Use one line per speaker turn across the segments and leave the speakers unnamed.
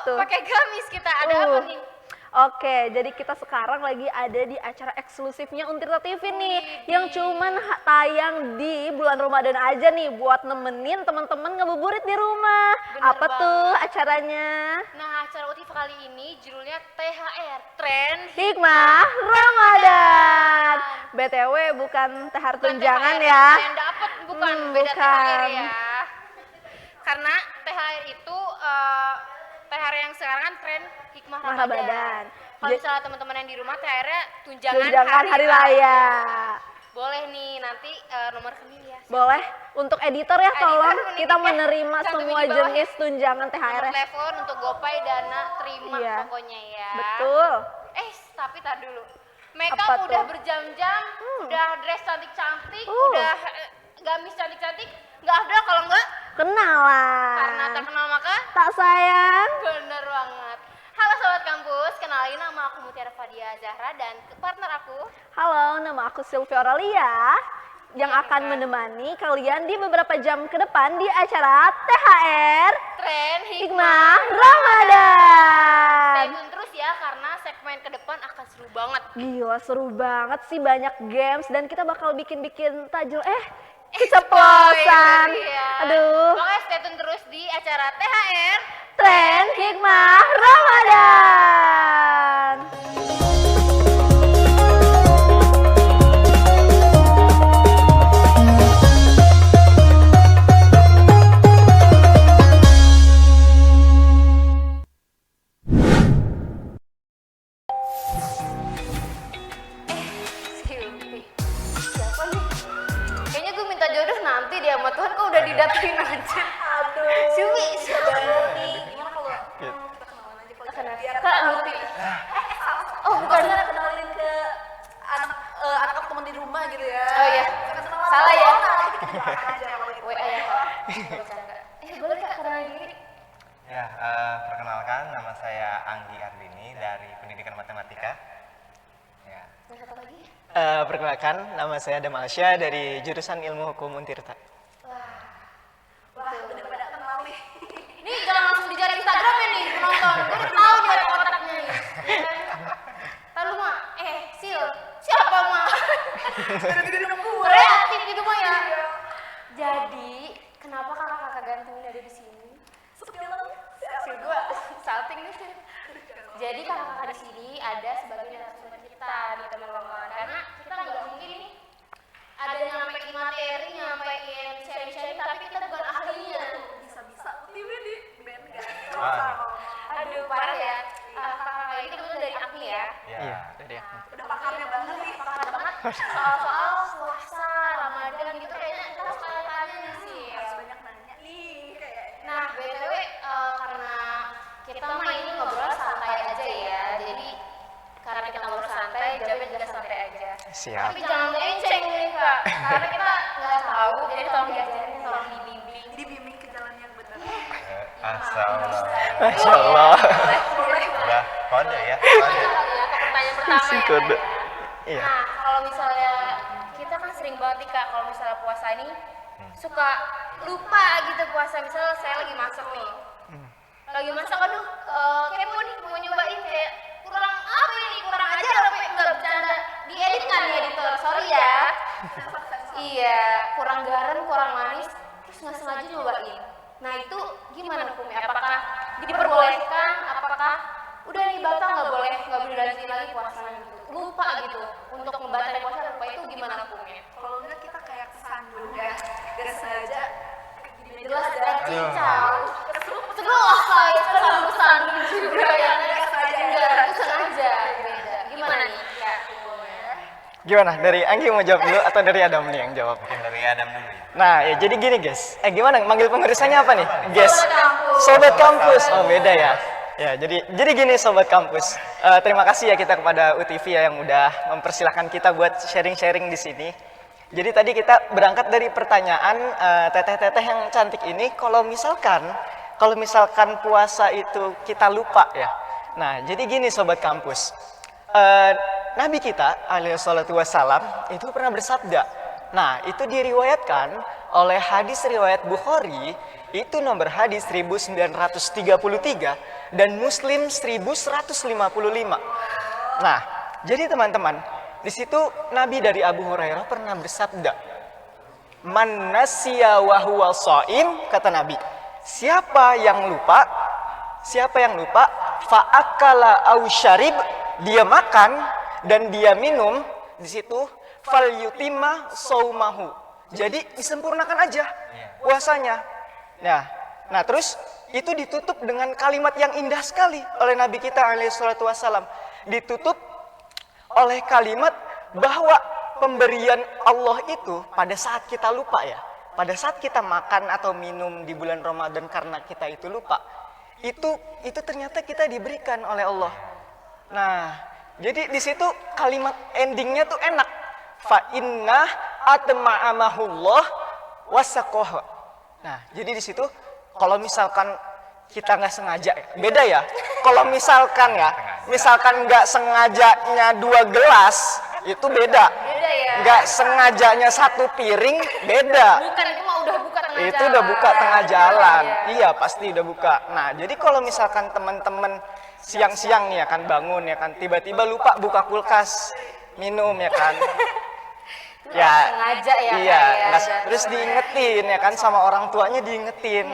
tuh?
Pakai gamis kita, ada apa nih?
Oke, jadi kita sekarang lagi ada di acara eksklusifnya Untirta TV nih, yang cuman tayang di bulan Ramadan aja nih, buat nemenin teman-teman ngabuburit di rumah.
Bener
Apa tuh
banget.
acaranya?
Nah, acara UTV kali ini judulnya THR, Tren
Hikmah Ramadan. BTW bukan THR tunjangan ya.
Yang dapat bukan, beda
bukan.
THR ya. Karena THR itu THR yang sekarang kan tren Hikmah Ramadan. Kalau misalnya teman-teman yang di rumah THR-nya tunjangan
hari raya.
Boleh nih nanti nomor rekening ya.
Boleh. Untuk editor ya tolong
Editor,
kita
ini
menerima
cantumin
semua
di bawah
jenis tunjangan THR.
Nomor telepon untuk GoPay, Dana, terima
Iya.
pokoknya ya.
Betul.
Tapi tar dulu. Makeup
Apa
udah
tuh?
berjam-jam, udah dress cantik-cantik,
Uh.
udah gamis cantik-cantik, nggak ada kalau nggak
Kenalan.
karena tak kenal maka
Tak sayang.
bener banget. Halo Sobat Kampus, kenalin nama aku Mutiara Fadia Zahra dan partner aku.
Halo, nama aku Sylvia Aurelia yang akan menemani kalian di beberapa jam ke depan di acara THR
Tren
Hikmah Ramadan.
Stay tune terus ya karena segmen ke depan akan seru banget.
Gila, seru banget sih, banyak games dan kita bakal bikin-bikin takjil
Spoiler,
keceplosan.
ya.
Aduh,
Pokoknya stay tune terus di acara THR.
Tren Hikmah Ramadan.
Silvi, siapa nih? Kayaknya gue minta jodoh nanti dia sama Tuhan, kok udah didatengin aja.
Aduh,
Silvi, siapa nih?
gimana kalau
Kita kenalan aja kalau
biar
Kak Nurti.
Oh, bukan kenalin ke anak teman di rumah gitu ya.
Oh iya, salah ya.
WA
WA ya Kak. Bercanda. Boleh Kak kenalan diri?
Ya, perkenalkan nama saya Anggi Ardini dari Pendidikan Matematika. Ya.
Yang satu lagi?
Perkenalkan, nama saya Adam Alsya dari jurusan Ilmu Hukum Untirta.
Wah, udah pada kenal nih.
Nih jangan langsung dicari Instagramnya nih penonton. Gue udah tahu nih ada otaknya nih. Tahu mah, Sil, siapa mah? Kreatif gitu mah ya. Jadi, kenapa kakak-kakak ganteng ini ada di sini? Sil gue salting nih Sil. Jadi kakak-kakak di sini ada sebagai narasumber kita nih teman-teman. Karena kita nggak mungkin nih ada nyampein materi, nyampein sharing-sharing, tapi kita bukan ahlinya.
Bisa-bisa TV di band guys.
Aduh parah ya. Kakak-kakak ini kebetulan dari AKMI ya.
Iya, dari aku.
Udah pakarnya banget nih.
Pakar banget soal-soal puasa, Ramadan gitu kayaknya kita harus tanya nih sih.
Banyak nanya nih kayak.
Nah, BTW karena kita mah ini ngobrol santai aja ya. Jadi karena kita ngobrol santai, jawabnya juga santai aja.
Siap.
Tapi jangan melenceng nih Kak. Karena kita nggak tahu, jadi tolong diajarin, tolong dibimbing.
Dibimbing ke jalan yang benar.
Asal
Masya Allah.
udah kode ya, kode.
Ya, ke pertanyaan pertama
Si
ya,
kode.
Kak, ya.
Iya.
Nah, kalau misalnya kita kan sering banget nih Kak, kalau misalnya puasa ini suka lupa gitu puasa. Misalnya saya lagi masak nih, lagi masak, aduh kepo nih mau nyobain kayak kurang apa ini, kurang ajar apa enggak bercanda, diedit kan nih editor, sorry ya. Iya, kurang garam, kurang manis, terus nggak sengaja nyobain. Nah itu gimana hukumnya? Apakah diperbolehkan? Apakah udah nih batal, nggak boleh dilanjutin lagi puasanya gitu? Lupa gitu untuk membatalkan puasa, lupa itu gimana hukumnya?
Kalau enggak kita kayak kesandung ya. Gak sengaja
Jelas ada cincau. Setelah saya kesandung juga ya. Enggak sengaja. Beda. Gimana nih? Ya hukumnya.
Gimana? Dari Anggi mau jawab dulu atau dari Adam nih yang jawab?
Mungkin dari Adam dulu ya.
Nah, ya jadi gini guys. Gimana? Manggil pengurusannya apa nih? Guys.
Sobat kampus.
Sobat kampus. Oh, beda ya. Ya, jadi gini Sobat Kampus. Terima kasih ya kita kepada UTV ya yang udah mempersilahkan kita buat sharing-sharing di sini. Jadi tadi kita berangkat dari pertanyaan teteh-teteh yang cantik ini, kalau misalkan puasa itu kita lupa ya. Nah, jadi gini Sobat Kampus. Nabi kita alaihi salatu wassalam itu pernah bersabda. Nah, itu diriwayatkan oleh hadis riwayat Bukhari itu nomor hadis 1933 dan Muslim 1155. Nah, jadi teman-teman, di situ Nabi dari Abu Hurairah pernah bersabda, "Man nasiya wa huwa shaim," kata Nabi, siapa yang lupa fa'akala au syarib, dia makan dan dia minum, di situ fal yutimma saumahu, jadi disempurnakan aja puasanya. Nah terus itu ditutup dengan kalimat yang indah sekali oleh Nabi kita alaihi salatu wassalam, ditutup oleh kalimat bahwa pemberian Allah itu pada saat kita lupa ya, pada saat kita makan atau minum di bulan Ramadan karena kita itu lupa, itu ternyata kita diberikan oleh Allah. Nah, jadi di situ kalimat endingnya tuh enak. Fa inna atma'amahullah wasaqoha. Nah, jadi di situ kalau misalkan kita nggak sengaja, beda ya. Kalau misalkan nggak sengajanya 2 gelas, itu beda.
Beda ya.
Nggak sengajanya 1 piring, beda.
Bukan, itu mah udah buka tengah
Itu
jalan.
udah buka tengah jalan.
Iya.
Iya, pasti udah buka. Nah, jadi kalau misalkan teman-teman siang-siang nih ya kan bangun ya kan, tiba-tiba lupa buka kulkas, minum ya kan. Ya,
sengaja ya,
iya.
kayak
Nah,
jatuh.
terus diingetin ya kan, sama orang tuanya diingetin.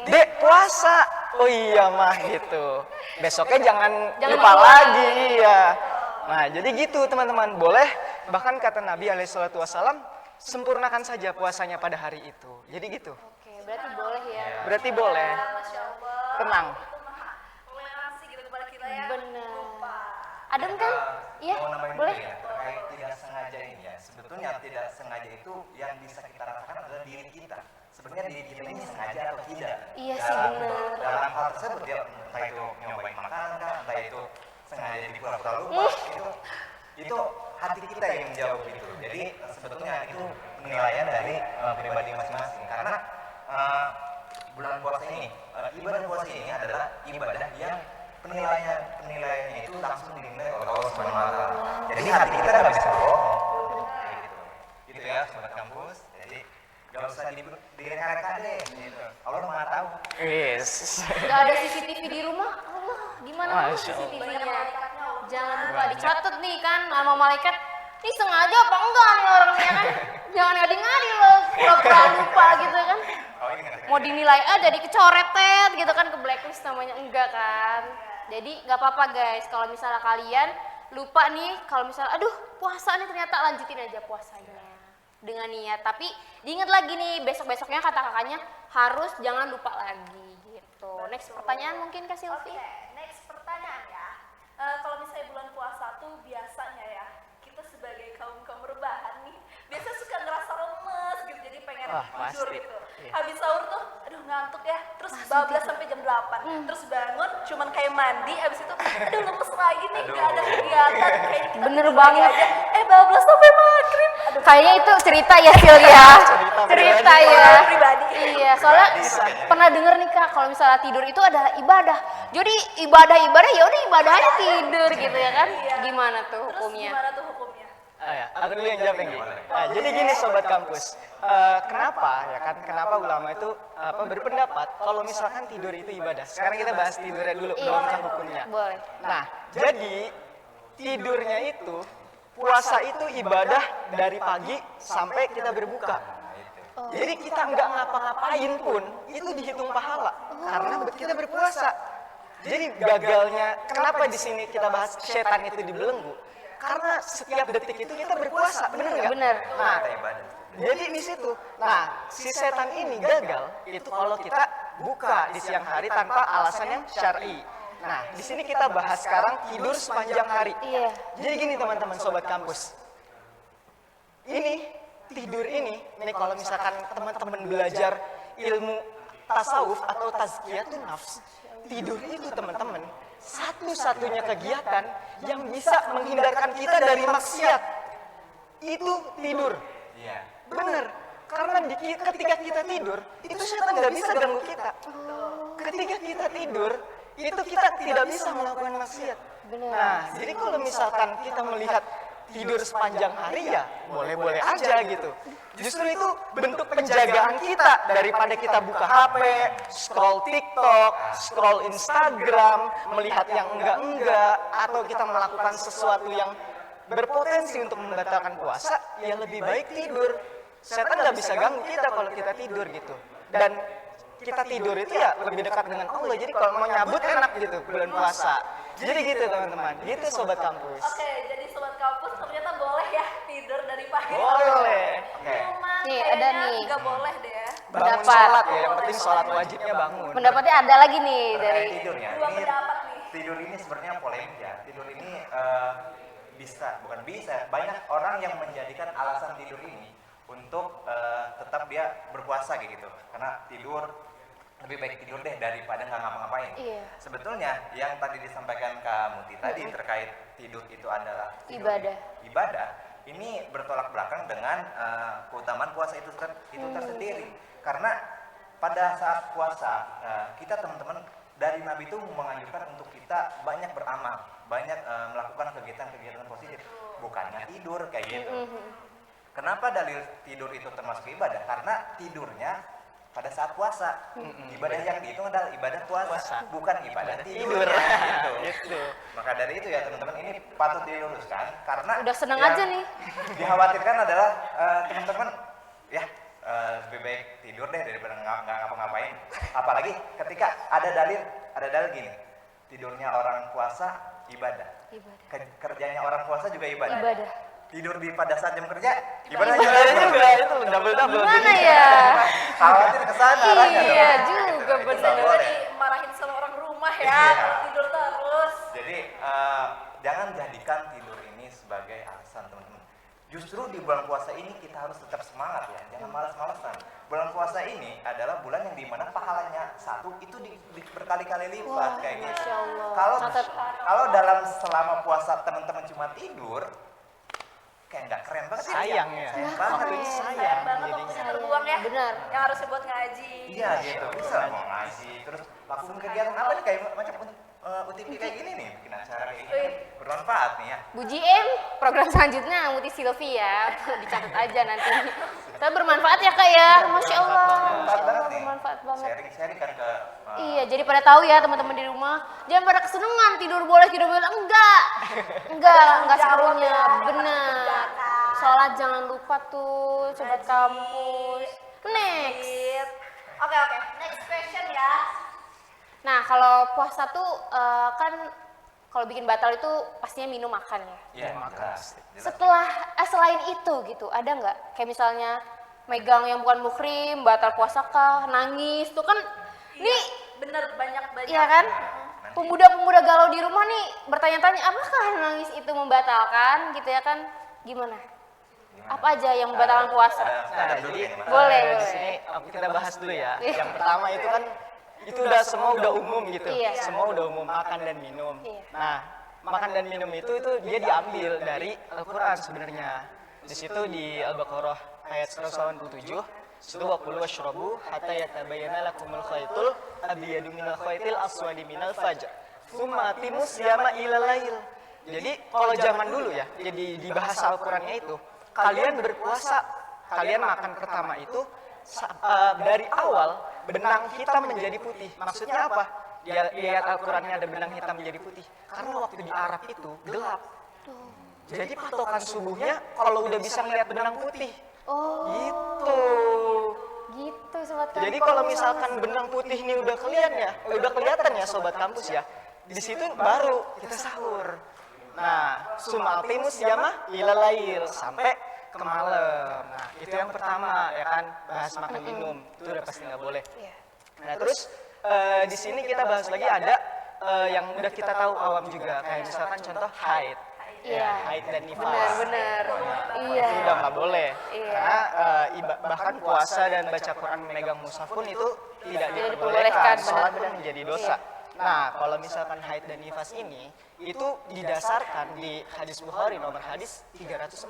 Dek, puasa. Oh iya mah gitu. Besoknya jangan
Jangan
lupa
lupa.
lagi. Iya. Nah, jadi gitu teman-teman. Boleh, bahkan kata Nabi alaihissalatu wassalam, sempurnakan saja puasanya pada hari itu. Jadi gitu.
Oke, berarti boleh ya.
Berarti boleh.
Masya Allah.
Tenang.
Toleransi gitu kepada kita ya.
Bener. Adem kan? Iya,
Mau nambahin
boleh.
dulu ya, terkait tidak sengaja ini ya. Sebetulnya tidak sengaja itu yang bisa kita rasakan adalah diri kita. Sebenarnya diri kita ini sengaja atau tidak.
Iya sih, bener.
Dalam hal tersebut ya, entah itu nyobain makanan kah, entah itu sengaja di pura-pura lupa, itu hati kita yang menjawab itu. Jadi sebetulnya itu penilaian dari pribadi masing-masing. Karena bulan puasa ini, ibadah puasa ini adalah ibadah yang penilaiannya itu langsung dinilai oleh Allah Subhanahu wa Ta'ala. Jadi hati kita nggak bisa bohong. Kayak gitu ya sobat kampus. Jadi nggak usah direka-reka deh. Gitu. Allah Maha tahu.
Yes.
Gak ada CCTV di rumah, Allah gimana tuh
Masya Allah.
CCTV-nya? Jangan lupa dicatat nih kan sama malaikat. Ini sengaja apa enggak nih orangnya kan? Jangan ngadi-ngadi loh, pura-pura lupa gitu kan.
Oh ini nggak
Mau dinilai aja dikecoretet gitu kan, ke blacklist namanya, enggak kan. Jadi nggak apa-apa guys, kalau misalnya kalian lupa nih, kalau misalnya aduh puasa nih, ternyata lanjutin aja puasanya dengan niat. Tapi diingat lagi nih, besok-besoknya kata kakaknya harus jangan lupa lagi gitu. Next pertanyaan mungkin Kak Silvi.
Oke, next pertanyaan ya. Kalau misalnya bulan puasa tuh biasanya ya, kita sebagai kaum rebahan nih, biasa suka ngerasa lemes gitu, jadi pengen tidur
pasti.
gitu.
Iya.
Habis sahur tuh, aduh ngantuk ya, terus bablas sampai jam 8. Terus bangun, cuman kayak mandi, abis itu, aduh lemes lagi nih, gak ada kegiatan. Kayaknya kita
Bener
tidur
banget.
lagi aja. Bablas sampai maghrib. Aduh,
Kayaknya itu cerita ya Sil ya. Cerita ya.
pribadi.
Iya, soalnya pernah denger nih Kak, kalau misalnya tidur itu adalah ibadah. Jadi ibadah ya udah ibadah aja tidur gitu ya kan? Gimana tuh
Terus
hukumnya?
gimana tuh hukumnya?
Aku dulu yang jawab yang gini. Nah, jadi gini sobat kampus, kenapa ulama itu berpendapat kalau misalkan tidur itu ibadah. Sekarang kita bahas tidurnya dulu,
Iya,
belum hukumnya.
boleh.
Nah, jadi tidurnya itu, puasa itu ibadah dari pagi sampai kita berbuka. Jadi kita nggak ngapa-ngapain pun itu dihitung pahala karena kita berpuasa. Jadi gagalnya, kenapa di sini kita bahas setan itu dibelenggu? Karena setiap detik itu kita berpuasa, benar nggak?
Bener.
Nah, jadi di situ. Nah, si setan ini gagal itu kalau kita buka di siang hari tanpa alasan yang syar'i. Nah, di sini kita bahas sekarang tidur sepanjang hari.
Iya.
Jadi gini teman-teman sobat kampus. Ini tidur ini kalau misalkan teman-teman belajar ilmu tasawuf atau tazkiyatun nafs, tidur itu teman-teman satu-satunya kegiatan yang bisa menghindarkan kita dari maksiat. Itu tidur.
Iya.
Bener. Karena ketika kita tidur, itu setan nggak bisa ganggu kita. Ketika kita tidur, itu kita tidak bisa melakukan maksiat.
Bener.
Nah, jadi kalau misalkan kita melihat tidur sepanjang hari ya boleh-boleh aja gitu. Justru itu bentuk penjagaan kita daripada kita buka HP, scroll TikTok, scroll Instagram, melihat yang enggak-enggak, atau kita melakukan sesuatu yang berpotensi untuk membatalkan puasa, ya lebih baik tidur. Setan nggak bisa ganggu kita kalau kita tidur gitu. Dan kita tidur itu ya lebih dekat dengan Allah. Jadi kalau mau nyabut enak gitu bulan puasa. Jadi gitu teman-teman. Gitu sobat kampus.
Oke, jadi sobat kampus ternyata boleh ya tidur dari pagi.
Boleh.
Oke.
Cuma
Nih,
kayaknya
ada nih.
nggak boleh deh ya.
Bangun
Pendapat.
sholat ya. Yang penting sholat wajibnya bangun.
Pendapatnya ada lagi nih
Terkait
dari
tidurnya,
Dua
ini
pendapat nih.
tidur ini sebenarnya polemik ya. Tidur ini bukan bisa, banyak orang yang menjadikan alasan tidur ini untuk tetap dia berpuasa kayak gitu. Karena tidur lebih baik tidur deh daripada nggak ngapa-ngapain.
Iya.
Sebetulnya yang tadi disampaikan Kak Muti tadi terkait tidur itu adalah
Ibadah.
Ibadah ini bertolak belakang dengan keutamaan puasa itu tersendiri. Karena pada saat puasa kita teman-teman dari Nabi itu menganjurkan untuk kita banyak beramal, banyak melakukan kegiatan-kegiatan positif, bukannya tidur kayak gitu. Kenapa dalil tidur itu termasuk ibadah? Karena tidurnya pada saat puasa. Ibadah yang dihitung adalah ibadah puasa, bukan ibadah tidur. Gitu.
Gitu.
Maka dari itu ya teman-teman, ini patut diluruskan karena
Udah seneng
yang
aja nih.
Dikhawatirkan adalah teman-teman ya lebih baik tidur deh daripada nggak ngapa-ngapain. Apalagi ketika ada dalil gini, tidurnya orang puasa ibadah. Kerjanya orang puasa juga ibadah.
Ibadah.
Tidur pada saat jam kerja ibadah
juga itu double-double.
Gimana ya?
Khawatir kesana arahnya dong.
Iya juga
Itu nggak
bener.
boleh.
Dimarahin sama orang rumah ya,
Iya.
kalau tidur terus.
Jadi jangan jadikan tidur ini sebagai alasan teman-teman. Justru di bulan puasa ini kita harus tetap semangat ya, jangan malas-malasan. Bulan puasa ini adalah bulan yang dimana pahalanya satu itu berkali-kali lipat kayak gitu.
Masya Allah.
Kalau kalau dalam selama puasa teman-teman cuma tidur, kayak nggak keren banget sih.
Sayang ya.
Sayang banget.
Waktunya
Sayang
sayang
banget
jadinya.
waktunya terbuang ya.
Benar.
Yang harusnya buat ngaji.
Iya gitu, bisa mau ngaji, terus lakukan kegiatan apa nih kayak macam UTP kayak gini nih, bikin acara kayak gini, bermanfaat nih ya.
Bu JM, program selanjutnya Muti Sylvia, dicatat aja nanti. Tapi bermanfaat ya kak ya, Masya Allah.
Bermanfaat banget nih.
Bermanfaat banget.
Sharing kan ke
Iya, jadi pada tahu ya teman-teman di rumah, jangan pada kesenangan tidur boleh enggak sepenuhnya, benar. Sholat jangan lupa tuh, sobat kampus. Next.
Oke, next question ya.
Nah, kalau puasa tuh kan kalau bikin batal itu pastinya minum makan ya.
Iya, jelas.
Selain itu gitu, ada nggak kayak misalnya megang yang bukan muhrim, batal puasa kah, nangis tuh kan nih
Bener, banyak.
iya kan? Pemuda-pemuda galau di rumah nih bertanya-tanya apakah nangis itu membatalkan gitu ya kan? Gimana? Apa aja yang membatalkan puasa?
Ada dulu
Jadi
ya,
Boleh,
di
boleh.
sini kita bahas dulu ya. Yang pertama itu kan itu udah semua udah umum gitu.
Iya.
Semua udah umum makan dan minum.
Iya.
Nah, makan dan minum itu dia diambil dari Al-Qur'an sebenarnya. Di situ di Al-Baqarah ayat 187, situ waqulu washrabu hatta yatabayyana lakumul khaytul abyadu minal khaytil aswadi minal fajr. Tsumma atimus siyama ilal lail. Jadi kalau zaman dulu ya, jadi di bahasa Al-Qur'annya itu kalian berpuasa, kalian makan pertama itu dari awal benang hitam menjadi putih. Maksudnya apa? Di ayat Al-Qur'annya ada benang hitam menjadi putih. Karena waktu di Arab itu gelap. Jadi patokan subuhnya kalau udah bisa ngeliat benang putih.
Oh,
Gitu.
gitu sobat kampus.
Jadi kalau misalkan benang putih ini udah kelihatan ya sobat kampus ya. Di situ baru kita sahur. Nah, sumatimus yama ilalail sampai ke malam. Nah, itu yang pertama ya kan, bahas makan minum. Itu udah pasti nggak boleh.
Iya.
Nah, terus di sini kita bahas lagi ada yang udah kita tahu awam juga, kayak misalkan contoh haid.
Iya.
Haid dan nifas.
Benar. Iya.
Itu udah nggak boleh.
Iya.
Karena bahkan puasa dan baca Quran memegang mushaf pun itu tidak
diperbolehkan,
diperbolehkan. Sholat pun
benar-benar.
menjadi dosa. Nah, kalau misalkan haid dan nifas ini itu didasarkan di hadis Bukhari nomor hadis 304.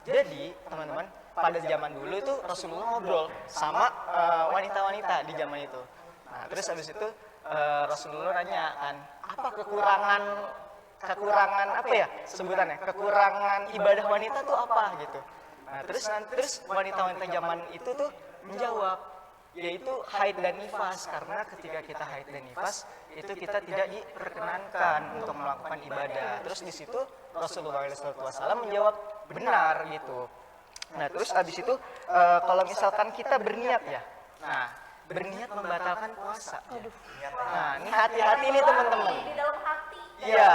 Jadi, teman-teman, pada zaman dulu itu Rasulullah ngobrol sama wanita-wanita di zaman itu. Nah, terus habis itu Rasulullah nanya kan, apa kekurangan kekurangan apa ya sebutannya, kekurangan ibadah wanita tuh apa gitu. Nah terus wanita-wanita zaman itu tuh menjawab, yaitu haid dan nifas, karena ketika kita haid dan nifas itu kita tidak diperkenankan untuk melakukan ibadah. Terus di situ Rasulullah SAW menjawab benar gitu. Nah terus abis itu kalau misalkan kita berniat ya, nah berniat membatalkan puasa. Nah ini hati-hati nih teman-teman.
Di dalam hati.
Iya.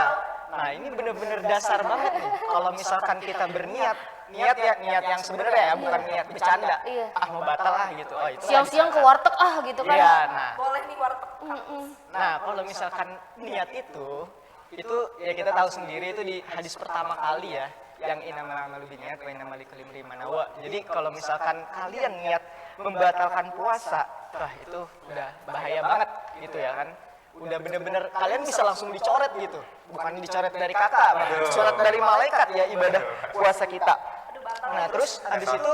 Nah ini bener-bener dasar banget nih. Kalau misalkan kita berniat, niat yang sebenarnya ya, bukan niat bercanda.
Iya.
Ah mau batal lah gitu. Oh itu
Siang-siang ke warteg gitu kan.
Iya. Nah,
Boleh nih warteg.
nah kalau misalkan niat itu ya kita tahu sendiri itu di hadis pertama kali ya, yang innamal a'malu binniyat wa innamal likulli imri'in ma nawa. Jadi kalau misalkan kalian niat membatalkan puasa, wah itu udah bahaya banget gitu ya kan. Udah bener-bener kalian bisa langsung dicoret gitu, bukan dicoret dari kakak, dicoret dari malaikat ya ibadah puasa kita. Nah terus habis itu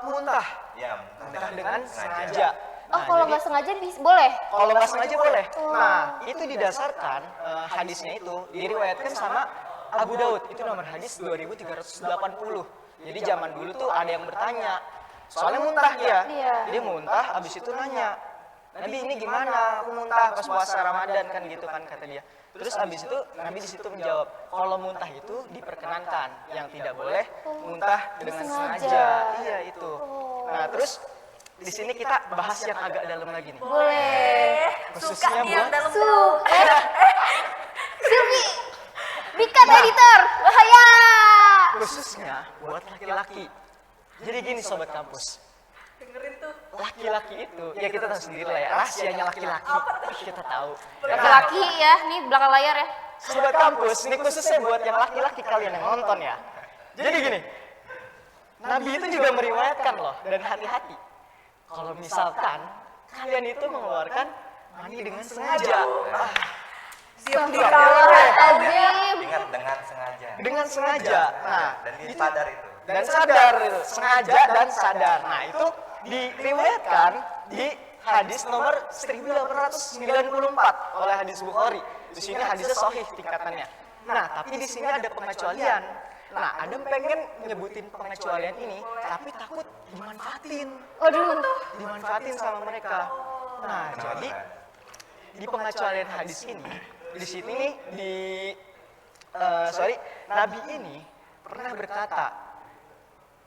muntah,
Ya,
muntah dengan sengaja.
Oh
Nah,
kalau
jadi-
nggak sengaja boleh?
kalau nggak sengaja boleh. Nah, itu didasarkan hadisnya itu diriwayatkan sama Abu Daud. Itu nomor hadis 2380. Jadi zaman dulu tuh ada yang bertanya. Soalnya muntah dia.
Iya.
Dia muntah, abis itu nanya, Nabi ini gimana? Aku muntah pas puasa Ramadan kan gitu kan kata dia. Terus abis itu Nabi di situ menjawab, kalau muntah itu diperkenankan, yang tidak boleh muntah dengan sengaja. Iya itu. Nah terus di sini kita bahas yang agak dalam lagi nih.
Boleh.
Khususnya
Suka nih yang
buat
dalam-dalam.
Silvi, bikat editor, bahaya.
khususnya buat laki-laki. Jadi gini sobat kampus,
Dengerin tuh.
laki-laki itu ya kita tahu sendiri lah ya, rahasianya laki-laki kita tahu.
Laki-laki ya, nih belakang layar ya.
Sobat kampus, ini khususnya buat yang laki-laki kalian yang nonton ya. Jadi gini, Nabi itu juga meriwayatkan loh, dan hati-hati. Kalau misalkan kalian itu mengeluarkan mani dengan sengaja,
Astagfirullahaladzim.
ingat dengan sengaja.
dengan sengaja. Nah,
Dan dia sadar itu.
dan sadar, sengaja dan sadar. Nah itu diriwayatkan di hadis nomor 1894 oleh hadis Bukhari. Di sini hadisnya sahih tingkatannya. Nah tapi di sini ada pengecualian. Nah Adam pengen nyebutin pengecualian ini, tapi takut dimanfaatin,
Waduh.
dimanfaatin sama mereka. Nah jadi di pengecualian hadis ini, di sini nih Nabi ini pernah berkata,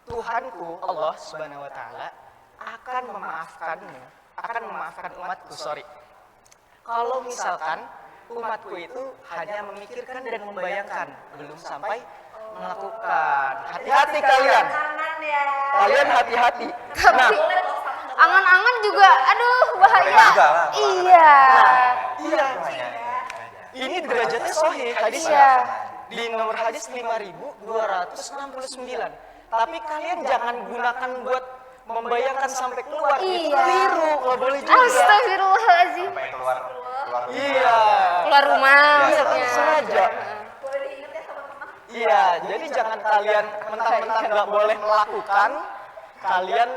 Tuhanku Allah Subhanahu wa taala akan memaafkan umatku, kalau misalkan umatku itu hanya memikirkan dan membayangkan, belum sampai melakukan. Hati-hati kalian.
Kanan ya.
Kalian hati-hati. Nah,
Angan-angan juga, aduh bahaya.
Juga lah.
Iya.
iya.
Hanya
Ini derajatnya sahih hadisnya.
Iya.
Di nomor hadis 5269. Tapi kalian jangan gunakan buat membayangkan sampai keluar. Itu
Iya.
keliru, nggak boleh juga.
Astagfirullahaladzim.
sampai keluar
Iya.
Keluar rumah
Iya,
maksudnya.
sengaja.
Boleh diingat ya teman-teman.
Iya, jadi jangan kalian mentang-mentang nggak boleh melakukan, kalian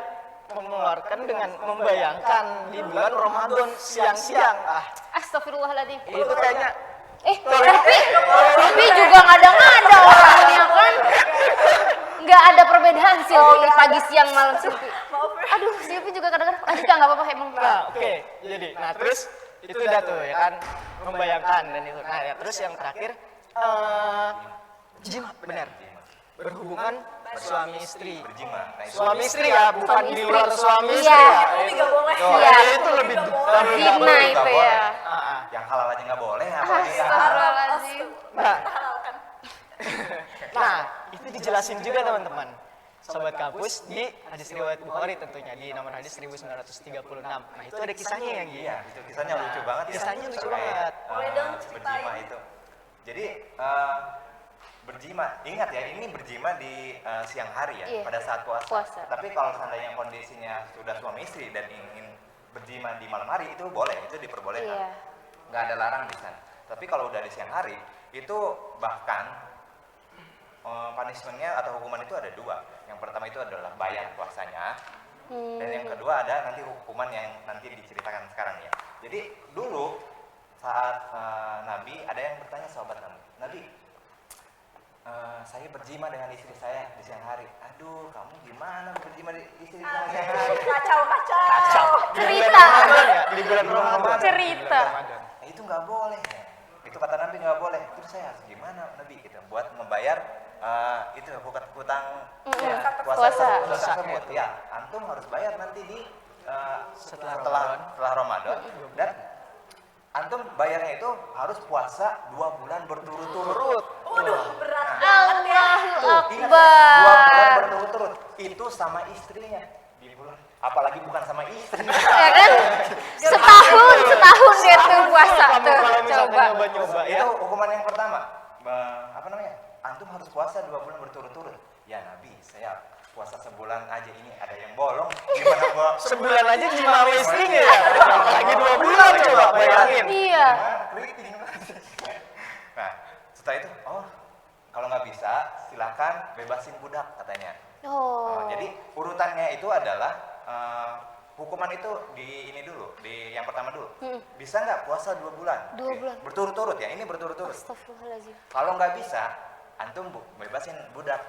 mengeluarkan dengan membayangkan di bulan Ramadan siang-siang.
Astagfirullahaladzim.
Itu kayaknya
Tapi juga ngada-ngada orangnya kan. Nggak ada perbedaan Silvi pagi siang malam Silvi. Aduh Silvi juga kadang-kadang. Lanjut nggak apa-apa emang.
Nah, oke. Jadi, terus itu udah tuh ya kan, membayangkan dan itu. Nah, ya, terus yang terakhir jima, benar. Berhubungan suami istri.
berjima. Nah, itu
Suami istri ya, bukan
Suami
di
istri.
luar suami istri
Iya.
ya.
Tapi nggak boleh.
Iya.
Itu lebih
Zina itu ya.
yang halal aja nggak boleh, apalagi yang haram.
Astagfirullahaladzim.
Nah, itu dijelasin juga teman-teman. Sobat kampus di hadis riwayat Bukhari tentunya di nomor hadis 1936. Nah, itu ada kisahnya yang
Iya, itu kisahnya lucu banget ya.
Kisahnya lucu
Terkait,
banget.
Boleh dong ceritain.
berjima itu. Jadi berjima, ingat ya, ini berjima di siang hari ya,
Iya.
pada saat puasa.
Puasa.
Tapi kalau seandainya kondisinya sudah suami istri dan ingin berjima di malam hari, itu boleh, itu diperbolehkan.
Iya.
Nggak ada larang di sana. Tapi kalau udah di siang hari, itu bahkan punishment-nya atau hukuman itu ada dua. Yang pertama itu adalah bayar puasanya, dan yang kedua ada nanti hukuman yang nanti diceritakan sekarang ya. Jadi dulu saat Nabi ada yang bertanya sahabat Nabi, saya berjima dengan istri saya di siang hari. Aduh, kamu gimana berjima di istri saya di siang hari?
Kacau.
Cerita.
Di bulan Ramadan.
Cerita.
Nah, itu nggak boleh. Itu kata Nabi nggak boleh. Terus saya harus gimana Nabi? Kita buat membayar itu hutang puasa tersebut. Ya, antum harus bayar nanti di setelah Ramadan. Dan antum bayarnya itu harus puasa 2 bulan berturut-turut.
Allahu
Ingat, 2 bulan
Akbar.
berturut-turut. Itu sama istrinya di bulan. Apalagi bukan sama istri.
Ya kan? Setahun dia tuh puasa tuh.
Kalau misalkan
Coba.
nyoba-nyoba ya.
Itu hukuman yang pertama. Apa namanya? Antum harus puasa 2 bulan berturut-turut. Ya Nabi, saya puasa sebulan aja ini ada yang bolong. Gimana gua
Sebulan aja sama istrinya ya. Apalagi 2 bulan coba bayangin.
Iya.
gimana? Keriting. Nah, setelah itu, kalau nggak bisa, silakan bebasin budak katanya.
Oh.
Jadi urutannya itu adalah hukuman itu di ini dulu, di yang pertama dulu. Bisa nggak puasa 2 bulan?
2 bulan.
Berturut-turut ya, ini berturut-turut.
Astagfirullahaladzim.
Kalau nggak bisa, antum bebasin budak.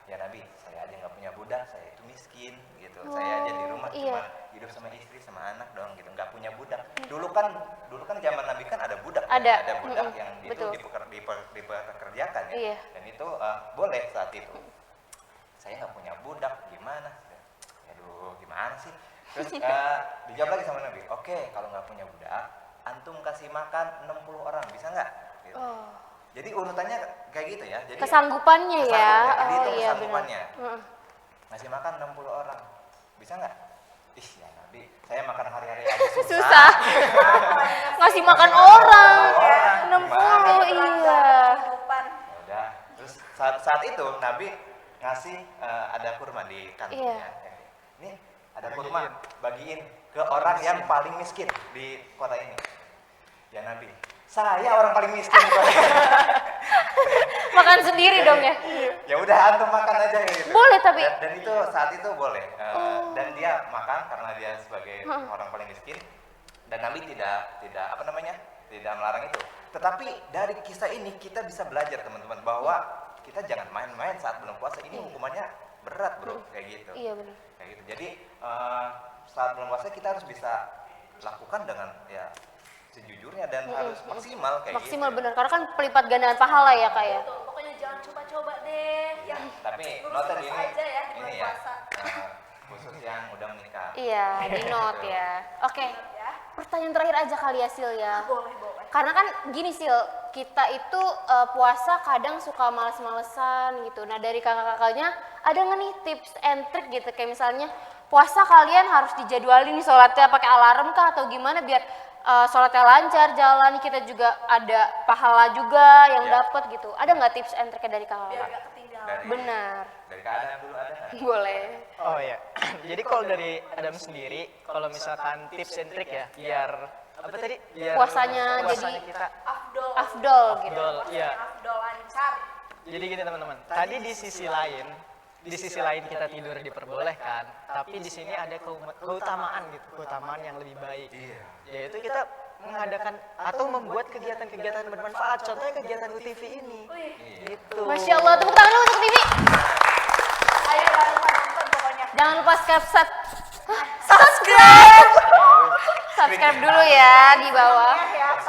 Ya Nabi, saya aja nggak punya budak, saya itu miskin gitu. Saya aja di rumah
iya.
cuma hidup sama istri sama anak dong gitu, nggak punya budak. Dulu kan zaman Nabi kan ada budak,
Ada.
ada budak yang itu
Betul.
dipekerjakan ya.
Iya.
Dan itu boleh saat itu. Saya nggak punya budak, gimana? Aduh, gimana sih? Terus dijawab lagi sama Nabi, oke, kalau nggak punya budak, antum kasih makan 60 orang, bisa nggak? Gitu.
Oh.
Jadi urutannya kayak gitu ya. Jadi
Kesanggupannya ya.
Jadi itu
Oh iya
kesanggupannya.
benar.
Ngasih makan 60 orang. Bisa nggak? Ih, ya Nabi, saya makan hari-hari aja susah.
Susah. Ngasih makan orang.
Orang.
60 iya.
Ya udah. Terus saat itu Nabi ngasih ada kurma di kantongnya.
Iya.
Nih, ada kurma, bagiin ke orang yang paling miskin di kota ini. Ya Nabi, saya orang paling miskin di kota ini.
Makan sendiri dong ya.
Ya udah antum makan aja gitu.
Boleh tapi.
Dan itu saat itu boleh. Dan dia makan karena dia sebagai orang paling miskin. Dan Nabi tidak apa namanya? Tidak melarang itu. Tetapi dari kisah ini kita bisa belajar teman-teman bahwa kita jangan main-main saat bulan puasa. Ini hukumannya berat, Bro, kayak gitu.
Iya benar.
Kayak gitu. Jadi saat bulan puasa kita harus bisa lakukan dengan ya sejujurnya dan harus maksimal kayak
Maksimal
gitu.
benar karena kan pelipat gandaan pahala ya kak ya.
Tuh, pokoknya jangan coba-coba deh. Yang
Tapi
lurus-lurus
noted ini
aja ya di bulan
ini ya
puasa.
khusus yang udah menikah.
Iya di note ya. Oke.
Ya.
Pertanyaan terakhir aja kali ya Sil ya.
Boleh.
Karena kan gini Sil, kita itu puasa kadang suka males-malesan gitu. Nah dari kakak-kakaknya ada nggak nih tips and trick gitu kayak misalnya puasa kalian harus dijadwalin nih sholatnya pakai alarm kah atau gimana biar sholatnya lancar jalan, kita juga ada pahala juga yang
Ya.
dapat gitu. Ada nggak tips and trick dari
Biar
kakak?
gak ketinggalan.
Benar.
Dari keadaan dulu ada nggak?
Boleh.
Oh ya. Jadi kalau dari Adam sendiri, kalau misalkan tips and trick ya, biar apa tadi? Biar
Puasanya
puasanya
jadi
kita
afdol gitu.
afdol, iya.
Afdol lancar.
Jadi gini teman-teman. Tadi di sisi lain kita tidur diperbolehkan, tapi di sini ada keutamaan gitu, keutamaan yang lebih baik.
Iya.
Yaitu kita mengadakan atau membuat kegiatan-kegiatan bermanfaat. Contohnya kegiatan UTV ini. Gitu.
Masya Allah, tepuk tangan dulu untuk TV.
Ayo jangan lupa nonton pokoknya.
Jangan lupa subscribe dulu ya di bawah.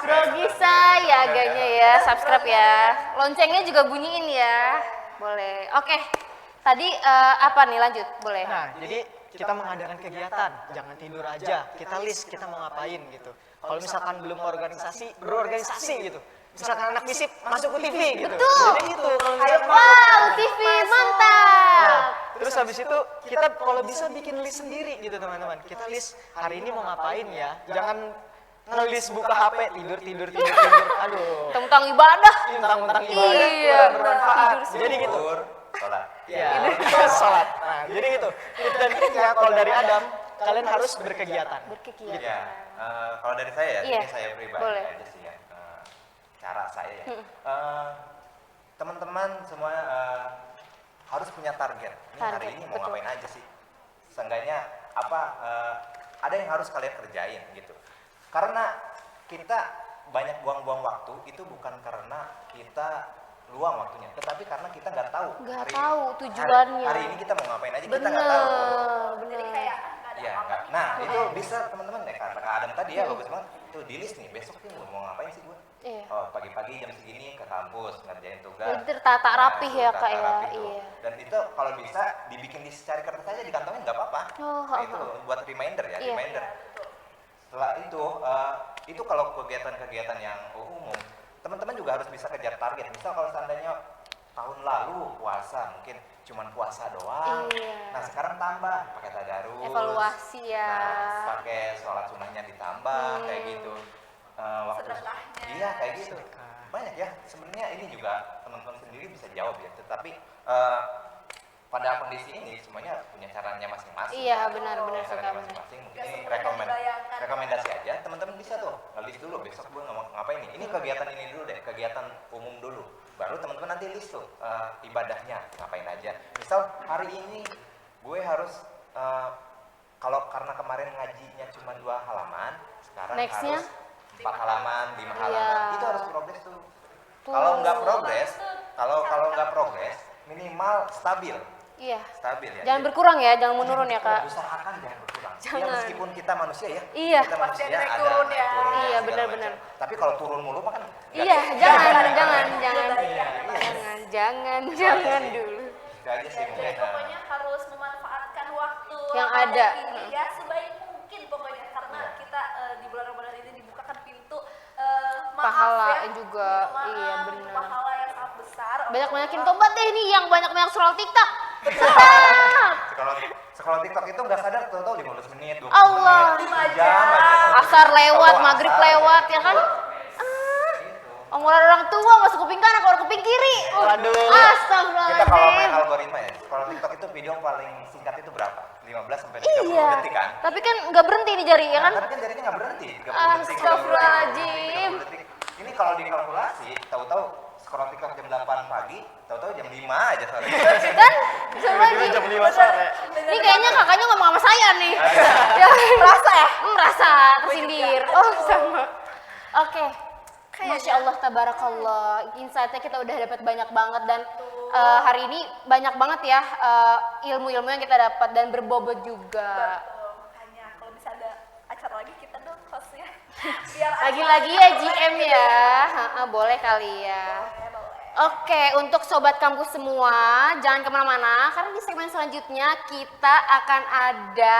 Grogi saya agaknya ya, subscribe ya. Loncengnya juga bunyiin ya. Boleh. Oke. Tadi apa nih lanjut? Boleh.
Nah, jadi kita mengadakan kegiatan, jangan tidur aja. Kita list kita mau ngapain gitu. Kalau misalkan belum organisasi, berorganisasi gitu. Misalkan anak FISIP masuk UTV gitu.
Betul.
Jadi itu kalau misalkan
Wow, TV mantap.
Nah, terus habis itu kita kalau bisa bikin list sendiri gitu teman-teman. Kita list hari ini mau ngapain ya. Jangan ngelis buka HP tidur. Aduh.
Tentang ibadah.
Tentang ibadah
Iya,
kurang bermanfaat.
tidur
Jadi gitu.
Tidur, sholat.
Ya, sholat. Nah, jadi gitu. Dan triknya kalau dari Adam, kalian harus berkegiatan.
Berkegiatan.
Ya, kalau dari saya ya,
Iya,
ini saya pribadi
boleh.
aja sih ya. Cara saya ya. Teman-teman semua harus punya target. Ini hari
Target,
ini mau
betul.
ngapain aja sih? Seenggaknya apa? Ada yang harus kalian kerjain gitu. Karena kita banyak buang-buang waktu itu bukan karena kita luang waktunya, tetapi karena kita nggak tahu.
Nggak tahu tujuannya.
Hari ini kita mau ngapain aja kita nggak tahu.
Bener.
Jadi kayak
Iya, enggak. Nah, itu bisa teman-teman kata Kak Adam tadi ya, bagus banget. Itu di list nih, besok nih mau ngapain sih gue?
Iya.
Oh, pagi-pagi jam segini ke kampus ngerjain tugas.
Jadi tertata rapih ya,
tertata
Kak, ya.
rapi tuh.
Iya.
Dan itu kalau bisa dibikin di secari kertas aja dikantongin nggak apa-apa.
Oh,
Nah, itu buat reminder ya,
Iya.
reminder. Setelah itu kalau kegiatan-kegiatan yang umum, teman-teman juga harus bisa kejar target. Misal kalau seandainya tahun lalu puasa mungkin cuman puasa doang.
Iya.
Nah sekarang tambah pakai tadarus.
Evaluasi ya.
Nah, pakai sholat sunnahnya ditambah kayak gitu. Waktu
Sedekahnya.
iya kayak gitu. Banyak ya. Sebenarnya ini juga teman-teman sendiri bisa jawab ya. Tetapi pada kondisi ini semuanya punya caranya masing-masing.
Iya, benar
Caranya
sekali.
masing-masing. Mungkin
Nggak
ini
semudah dibayangkan.
rekomendasi aja. Teman-teman bisa tuh ngelis dulu besok gue ngapain nih. Ini kegiatan ini dulu deh. Kegiatan umum dulu. Baru teman-teman nanti list tuh ibadahnya ngapain aja. Misal hari ini gue harus kalau karena kemarin ngajinya cuma 2 halaman, sekarang
Next-nya?
harus 4 halaman, 5 halaman.
Iya.
Itu harus progres tuh.
Tuh.
Kalau nggak progres, kalau nggak progres, minimal stabil
Iya.
ya.
Jangan berkurang ya, jangan menurun ya, Kak.
Usahakan jangan berkurang. Ya
Jangan.
meskipun kita manusia ya.
Iya.
Kita
Pasti
manusia
ada naik
ada
turun ya.
turunnya,
Iya,
segala
benar-benar.
macam. Tapi kalau turun mulu mah kan nggak
Iya,
bisa.
jangan
sih.
dulu.
Itu aja sih mungkin.
Jadi pokoknya harus memanfaatkan waktu
Yang
Ramadan
ada.
ini ya sebaik mungkin pokoknya karena kita di bulan Ramadan ini dibukakan pintu maaf
Pahala
ya.
juga.
Pintu maaf,
Iya,
pintu
benar.
pahala yang sangat besar.
Banyak-banyakin tobat deh nih yang banyak-banyak scroll TikTok.
Sekolah TikTok itu nggak sadar tahu 15 menit, 20
Allah.
menit, jam aja.
Asar lewat,
Tahu
maghrib
asar,
lewat ya kan? Omongan orang tua masuk kuping kanan, keluar kuping kiri.
Waduh.
Kita kalau main
Astagfirullahaladzim.
algoritma ya, sekolah TikTok itu video paling singkat itu berapa? 15 sampai 30
Iya.
detik kan?
Tapi kan nggak berhenti nih jari ya kan?
Tapi kan jadinya nggak berhenti. 30 detik,
Astagfirullahaladzim.
30 detik. Ini kalau dikalkulasi, tahu-tahu scroll TikTok jam 8 pagi, tahu-tahu jam 5 aja sore.
Kan? Coba lagi.
Jam 5 sore.
Ini kayaknya kakaknya ngomong sama saya nih. Ya, merasa ya? Merasa tersindir. Oh, sama. Oke. Masya Allah, tabarakallah. Insight-nya kita udah dapat banyak banget dan hari ini banyak banget ya ilmu-ilmu yang kita dapat dan berbobot juga.
Betul, makanya kalau bisa ada acara lagi kita dong hostnya. Biar
Lagi-lagi ya GM ya. Boleh kali ya.
boleh.
Oke, untuk sobat kampus semua, jangan kemana-mana karena di segmen selanjutnya kita akan ada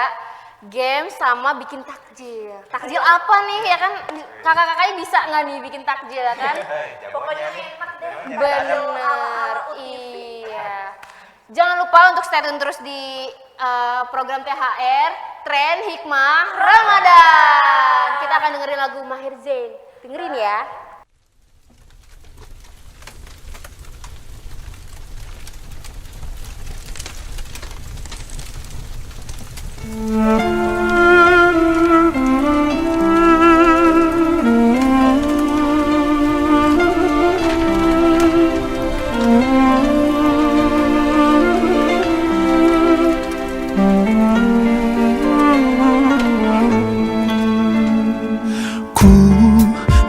game sama bikin takjil. Takjil apa nih ya kan? Kakak-kakaknya bisa nggak nih bikin takjil ya kan?
Pokoknya
nih.
enak deh.
Bener, iya. Jangan lupa untuk stay tune terus di program THR Tren Hikmah Ramadan. Kita akan dengerin lagu Maher Zain. Dengerin ya.
Ku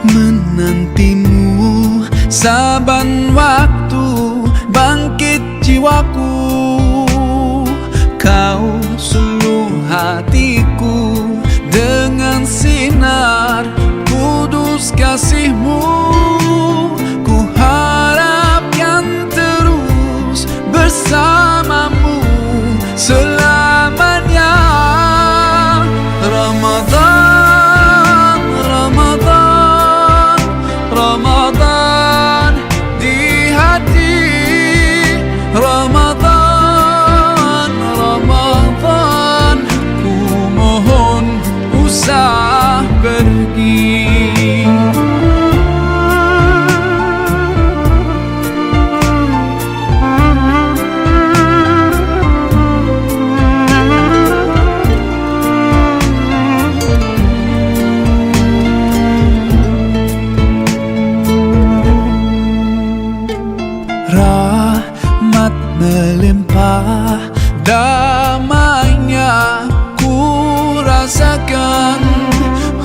menantimu saban waktu bangkit jiwaku. Kau suluh hatiku dengan sinar kudus kasihmu. Ku harapkan terus bersamamu selamanya. Ramadan, Ramadan, Ramadan di hati. Ramadan, Ramadan, ku mohon usah pergi. Rahmat melimpah, damainya ku rasakan.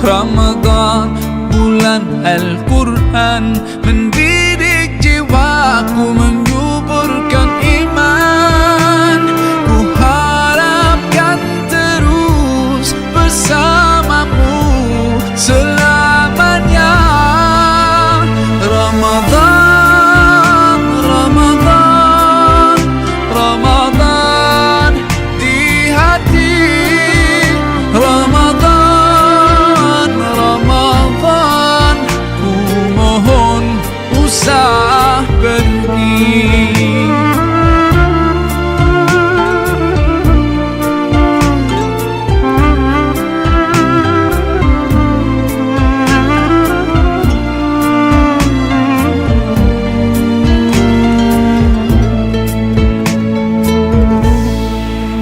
Ramadan bulan Al-Quran mendidik jiwaku, menyuburkan iman. Ku harapkan terus bersamamu selamanya. Ramadan, Ramadan, Ramadan di hati. Ramadan, Ramadan, ku mohon usah pergi.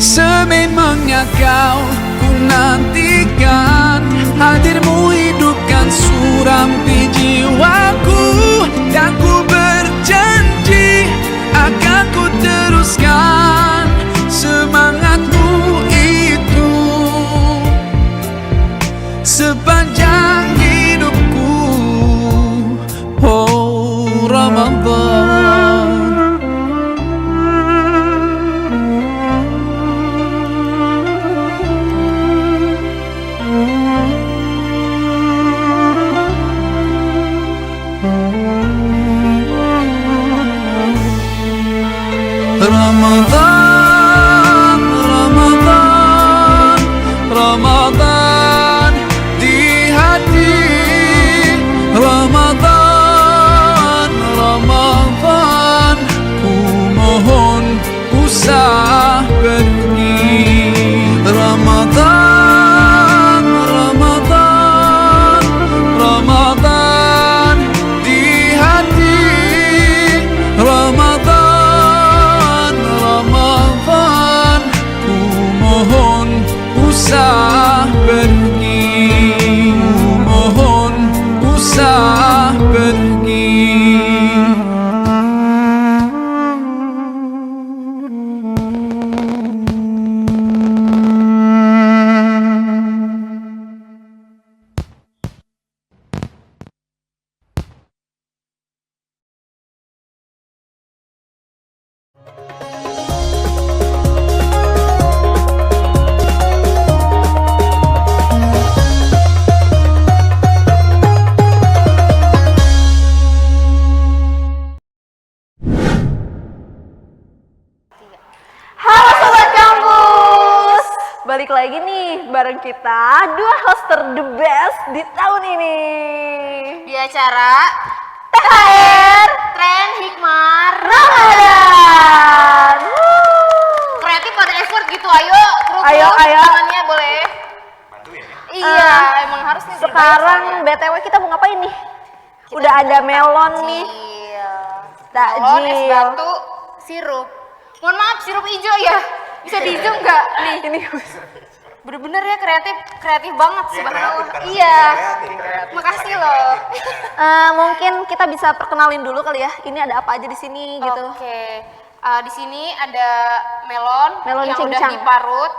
Sememangnya kau ku nantikan, hadirmu hidupkan suram di jiwaku. Dan ku berjanji akan ku teruskan semangatmu itu sepanjang hidupku. Oh Ramadan, Ramadan, Ramadan, Ramadan di hati. Ramadan, Ramadan, ku mohon usah pergi. Ramadan, Ramadan, Ramadan di hati. Ramadan, Ramadan, ku mohon usah pergi. Ku mohon usah pergi.
Halo Sobat Kampus, balik lagi nih bareng kita dua hoster the best di tahun ini.
Di acara
THR
Tren Hikmah
Ramadan.
kreatif pada effort gitu. Ayo, kerupuk
Ayo.
tangannya boleh.
Bantuin ya.
Iya, emang harus nih.
Sekarang BTW kita mau ngapain nih? Udah ada melon nih,
Iya.
takjil.
Es batu, sirup. Mohon maaf, sirup hijau ya. Bisa di zoom nggak? Nih,
Ini
bener-bener ya kreatif banget
Iya,
subhanallah.
kreatif, karena
Iya.
kreatif.
Makasih loh.
mungkin kita bisa perkenalin dulu kali ya. Ini ada apa aja di sini gitu.
Oke. Di sini ada melon,
Melon
yang udah
cincang.
diparut.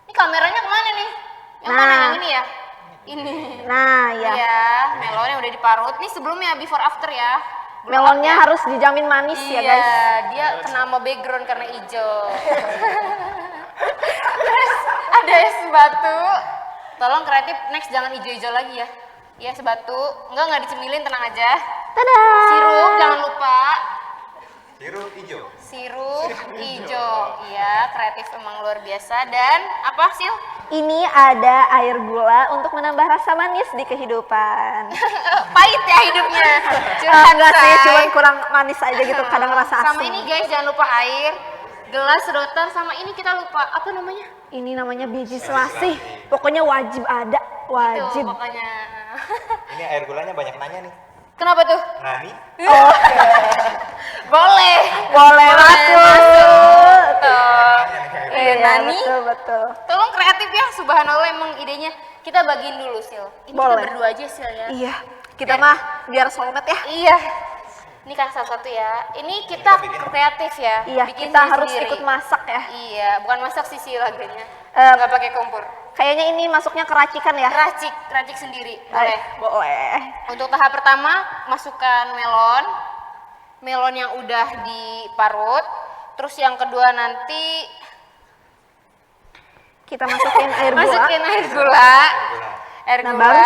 Ini kameranya kemana nih? Yang mana?
Nah.
Yang ini ya? Ini.
Nah ya,
Iya, melon yang udah diparut. Ini sebelumnya before after ya. Belum
melonnya
up ya.
harus dijamin manis
Iya,
ya guys.
dia kena sama background karena hijau. Terus ada es batu. Tolong kreatif next jangan hijau-hijau lagi ya. Iya, es batu. Enggak dicemilin, tenang aja.
Tada.
Sirup jangan lupa.
Sirup hijau.
Sirup hijau. Iya, kreatif emang luar biasa. Dan apa, Sil?
Ini ada air gula untuk menambah rasa manis di kehidupan.
Pahit ya hidupnya.
Enggak sih,
say.
cuman kurang manis aja gitu. Kadang rasa
Sama
asam.
ini guys, jangan lupa air. Gelas sedotan sama ini kita lupa. Apa namanya?
Ini namanya biji selasih. Pokoknya wajib ada, wajib.
Itu pokoknya.
Ini air gulanya banyak nanya nih.
Kenapa tuh?
Nani?
Boleh.
Boleh masuk.
Tuh.
Iya,
Nani.
betul.
Tolong kreatif ya, subhanallah emang idenya. Kita bagiin dulu, Sil. Ini
Boleh.
kita berdua aja, Sil ya.
Iya, kita mah biar soulmate ya.
Iya. Ini kan salah satu ya. Ini kita kreatif ya.
Iya,
Bikin
kita harus
sendiri.
ikut masak ya.
Iya, bukan masak sih lagunya.
Eh,
Nggak pakai kompor.
Kayaknya ini masuknya ke racikan ya?
Racik sendiri, boleh.
Boleh.
Untuk tahap pertama, masukkan melon yang udah diparut. Terus yang kedua nanti
Kita masukin air gula.
masukin air gula.
Nah, baru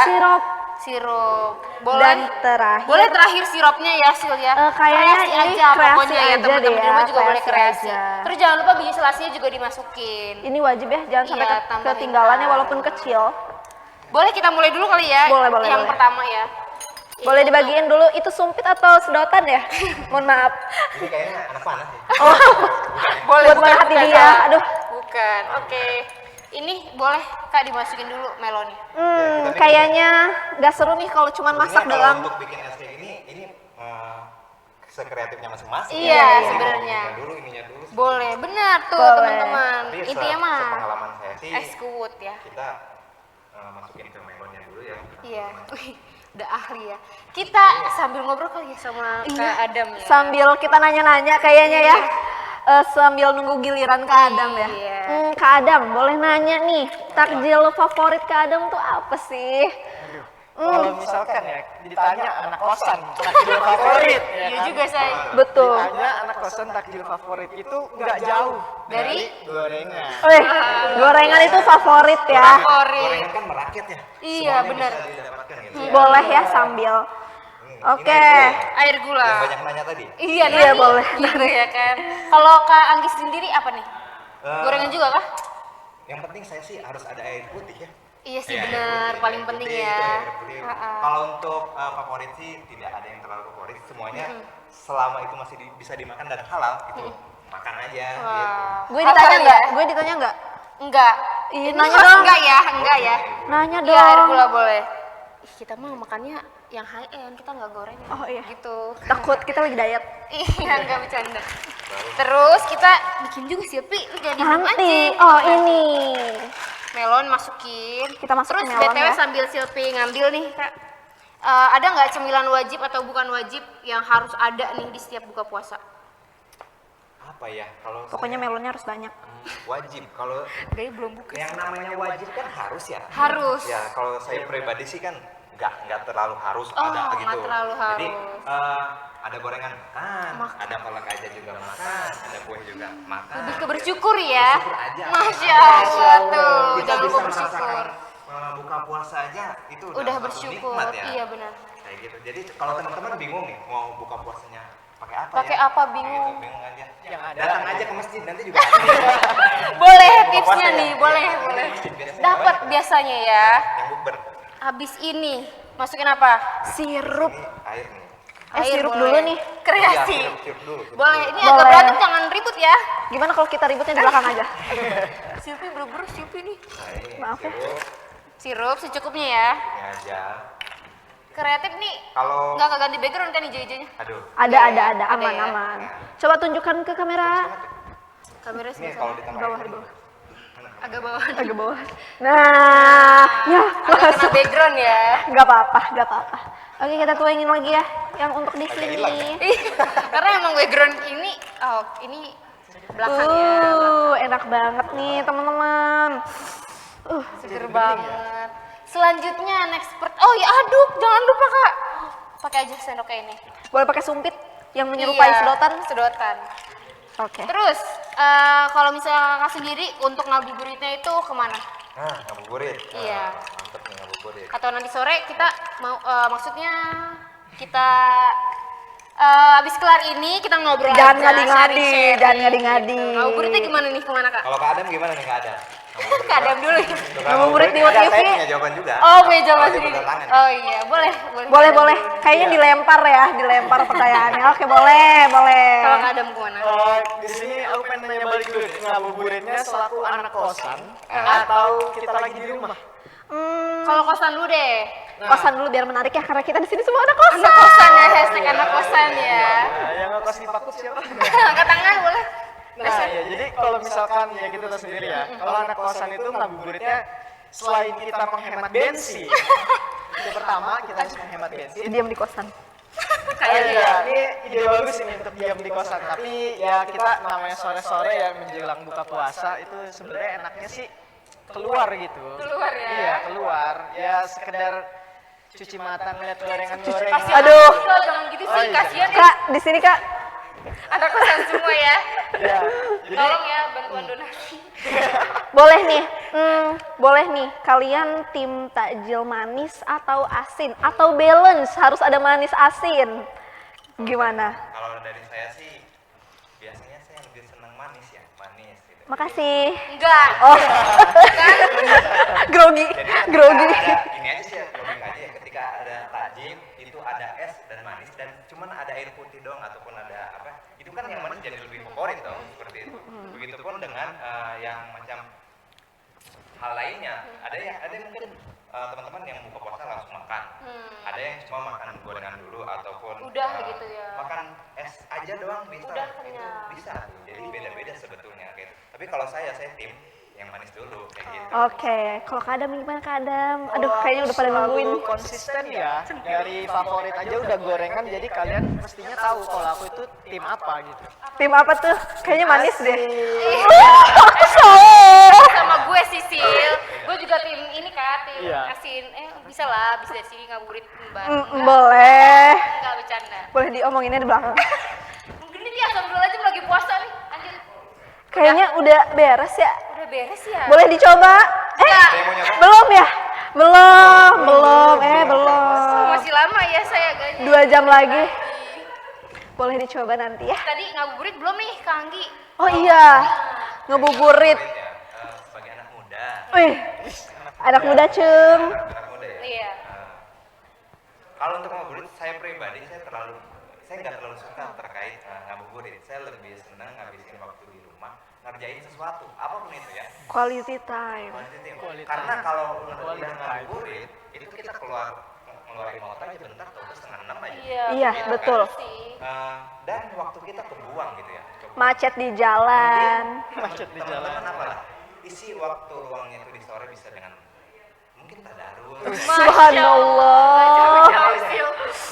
Sirup.
Dan terakhir.
Boleh terakhir sirupnya ya, Sil ya.
Kayaknya
Kreasi
ini
aja
kreasi
pokoknya ya,
aja
teman-teman
deh
di
ya,
rumah juga boleh
kreasi
kreasi.
aja.
Terus jangan lupa biji selasihnya juga dimasukin.
Ini wajib ya, jangan sampai
Iya, tambahin.
ketinggalannya walaupun kecil.
Boleh kita mulai dulu kali ya.
Boleh,
Yang
boleh.
pertama ya.
Boleh
Ini
dibagiin dulu, itu sumpit atau sedotan ya? Mohon maaf.
Ini kayaknya anak panah ya.
Boleh,
Buat mengangkat
bukan,
dia.
Kak.
Aduh.
Bukan. Oke. Ini boleh Kak dimasukin dulu melonnya.
Kayaknya nggak seru nih kalau cuma masak
Sebenarnya
doang.
kalau untuk bikin es kayak ini sekreatifnya masing-masing.
Iya,
Ini
sebenarnya.
ininya dulu.
Boleh, benar tuh
Boleh.
teman-teman.
Tapi
Intinya mah
sepengalaman saya sih
Eskut ya.
kita masukin ke melonnya dulu ya.
Iya. Wih, udah ahli ya. Kita sambil ngobrol kali ya sama Kak Adam ya.
Sambil kita nanya-nanya kayaknya ya. Sambil nunggu giliran Kak Adam ya.
Iya.
Kak Adam, boleh nanya nih, takjil favorit Kak Adam tuh apa sih?
Kalau misalkan ya ditanya anak kosan takjil favorit, ya
Iya
kan?
juga saya.
Betul.
Ditanya anak kosan takjil favorit itu nggak jauh
Dari?
gorengan.
Wih, gorengan itu favorit ya.
Favorit.
Gorengan kan merakit ya.
Iya,
Semuanya
benar.
bisa didapatkan gitu.
Boleh ya sambil. Oke.
Air gula.
Yang banyak nanya tadi.
Iya,
Iya,
nani.
boleh.
Gitu ya kan. Kalau Kak Anggis sendiri apa nih? Gorengan juga kah?
Yang penting saya sih harus ada air putih ya.
Iya sih
Iya,
benar,
air
paling
putih,
penting
itu
ya.
air putih.
Ha-ha.
Kalau untuk favorit sih tidak ada yang terlalu favorit, semuanya selama itu masih bisa dimakan dan halal itu makan aja gitu.
Wah.
Gue ditanya
Halal
nggak?
ya?
Gue ditanya nggak?
Enggak.
Iya,
Ini
nanya
host
dong.
enggak ya? Enggak ya?
Nanya
Iya, air
dong.
gula boleh. Ih, kita mah makannya yang high end, kita nggak goreng.
Oh iya.
Gitu.
Takut kita lagi diet.
Iya, nggak bercanda. Terus kita bikin juga Silpi, lu jangan diem
Nanti.
aja.
Oh ini.
Melon masukin.
Kita masukin
Terus
melon
BTW
ya.
sambil Silpi ngambil nih, Kak. Ada nggak cemilan wajib atau bukan wajib yang harus ada nih di setiap buka puasa?
Apa ya kalau
Pokoknya
saya,
melonnya harus banyak.
wajib kalau
Dari belum buka.
yang namanya wajib kan harus ya.
Harus.
Ya kalau saya pribadi sih kan nggak terlalu harus
Oh,
ada gitu.
nggak terlalu
Jadi
harus.
ada gorengan makan, ada kolak aja juga makan, ada kue juga makan.
Lebih ke bersyukur ya.
Bersyukur aja.
Masya Allah tuh.
Kita
Jangan
bisa
lupa bersyukur.
merasakan buka puasa aja itu
Udah
satu
bersyukur.
nikmat ya.
Iya benar.
Kayak gitu. Jadi kalau teman-teman bingung nih mau buka puasanya pakai apa
Pakai
ya?
apa,
Kayak
bingung.
gitu, bingung aja.
Yang ada
Datang
aja.
aja ke masjid nanti juga ada.
Boleh
Buka
tipsnya
puasa ya?
nih, boleh,
Iya,
boleh.
masjid biasanya
Dapat
banyak.
biasanya ya.
Yang bukber.
Habis ini masukin apa?
Sirup.
Ini air nih.
Sirup
boleh.
dulu nih.
Kreasi.
Iya, sirup dulu. sirup
Boleh,
dulu.
ini agak
Boleh.
berantem jangan ribut ya.
Gimana kalau kita ributnya di belakang aja?
Silpi buru-buru Silpi nih.
Nah, ini
Maaf ya.
sirup,
Sirup secukupnya ya.
ini aja.
Kreatif nih.
Kalau
Nggak keganti background kan hijau-hijaunya.
aduh.
Ada,
Ada
aman,
ya?
aman. Coba tunjukkan ke kamera.
Kamera
Ini
sebelah
kalau
sana.
ditambah
Bawah, di bawah.
Agak bawah.
Agak bawah. Nah, ya,
Agak kena background ya.
nggak apa-apa, nggak apa-apa. Oke, kita tuangin lagi ya, yang untuk di
Agak
sini.
hilang ya?
Karena emang background ini, ini belakang ya.
Enak banget nih teman-teman.
Seger banget. Selanjutnya next part. Oh ya aduk, jangan lupa Kak. Pakai aja sendoknya ini.
Boleh pakai sumpit yang menyerupai
Iya,
sedotan.
Sedotan.
Oke.
Terus kalau misalnya Kakak sendiri untuk ngabuburitnya itu kemana?
Nah, ngabuburit.
Iya.
Mantep nih ngabuburit.
Atau nanti sore kita mau maksudnya kita habis kelar ini kita ngobrol
Jangan
aja,
ngadi-ngadi,
sharing-sharing
jangan ngadi-ngadi.
gitu. Ngabuburitnya gimana nih kemana Kak?
Kalau Kak Adam gimana nih Kak Adam? Ngabuburit
Kak Adam dulu.
Ngabuburit di
Enggak,
WTV.
saya punya jawaban juga.
Oh, punya jawaban
Kalau dia
sendiri.
berdatangan.
Oh iya, boleh, boleh.
Boleh,
Kak Adam
boleh.
dulu.
Kayaknya dilempar ya, dilempar pertanyaannya. Oke, boleh, boleh.
Kalau Kak Adam kemana?
Di sini aku pengen nanya balik dulu, ngabuburitnya selaku anak kosan atau kita lagi di rumah?
Kalau kosan dulu deh.
Kosan dulu biar menarik ya, karena kita di sini semua anak kosan.
Anak kosan ya, hashtag anak kosan ya.
Nah, yang ngekos di Pakus siapa?
Angkat tangan boleh.
Nah, ya jadi kalau misalkan ya kita tahu sendiri ya, kalau anak kosan itu ngabuburitnya selain kita menghemat bensin, itu pertama kita harus menghemat bensin.
Diam di kosan.
Kayaknya ya.
Ini ide bagus ini untuk diam di kosan, tapi ya kita namanya sore-sore ya menjelang buka puasa itu sebenarnya enaknya sih keluar gitu.
Keluar ya.
Iya, keluar. Ya sekedar cuci mata ngeliat gorengan-gorengan.
Kasihan
Aduh.
anak kos, jangan gitu sih,
iya.
kasihan ya.
Kak, di sini Kak.
Anak kosan semua ya.
Iya. Jadi
Tolong ya bantuan donasi.
Boleh nih, kalian tim takjil manis atau asin atau balance, harus ada manis asin. Gimana?
Kalau dari saya sih biasanya saya lebih senang manis ya, manis gitu.
Makasih.
Enggak.
Oh, grogi,
Jadi ketika
grogi.
ada, ini aja sih logika aja ya, ketika ada takjil itu ada es dan manis dan cuman ada air putih doang ataupun ada apa, itu kan yang manis jadi lebih favorit dong, seperti itu. Begitupun dengan yang macam hal lainnya, ada yang mungkin teman-teman yang buka puasa langsung makan, ada yang cuma makan gorengan dulu ataupun
Udah gitu ya.
makan es aja doang bisa,
Udah
itu
kenyang.
bisa, jadi beda-beda sebetulnya gitu. Tapi kalau saya tim yang manis dulu kayak gitu.
Oke, kalau Kak Adam gimana Kak Adam? Aduh,
kalau
kayaknya
aku
udah pada
selalu
nungguin.
konsisten ya. Dari favorit aja udah gorengan, jadi kalian mestinya tahu kalau aku itu tim apa gitu.
Tim apa tuh? Kayaknya manis deh.
Sama gue Sisil, gue juga tim ini Kak, tim
Iya.
asin. Bisa lah, bisa dari sini ngabuburit bareng.
Boleh.
Enggak bercanda.
Boleh diomongin di belakang.
Mungkin ini astagfirullahaladzim lagi puasa nih, anjir.
Kayaknya udah beres ya.
Udah beres ya?
Boleh dicoba?
Enggak.
Belum ya? Belum. Belum.
Masih lama ya saya agaknya.
2 jam lagi. Boleh dicoba nanti ya.
Tadi ngabuburit belum nih, Kak Anggi?
Oh iya, ngebuburit.
Sebagai anak muda,
Wih, anak muda cung.
anak muda ya.
Iya.
Kalau untuk ngabuburit saya pribadi saya nggak terlalu suka terkait ngabuburit. Saya lebih senang ngabisin waktu di rumah ngerjain sesuatu apapun itu ya.
Quality time.
Karena kalau udah ngabuburit itu kita ngeluarin motor aja bentar tuh setengah 6 aja.
Iya,
Gitu
betul.
kan. Dan waktu kita kebuang gitu ya.
Macet di jalan.
Macet di jalan.
Teman-teman apalah isi waktu luangnya itu di sore bisa dengan mungkin tadarus.
Subhanallah.
Jauh-jauh sih.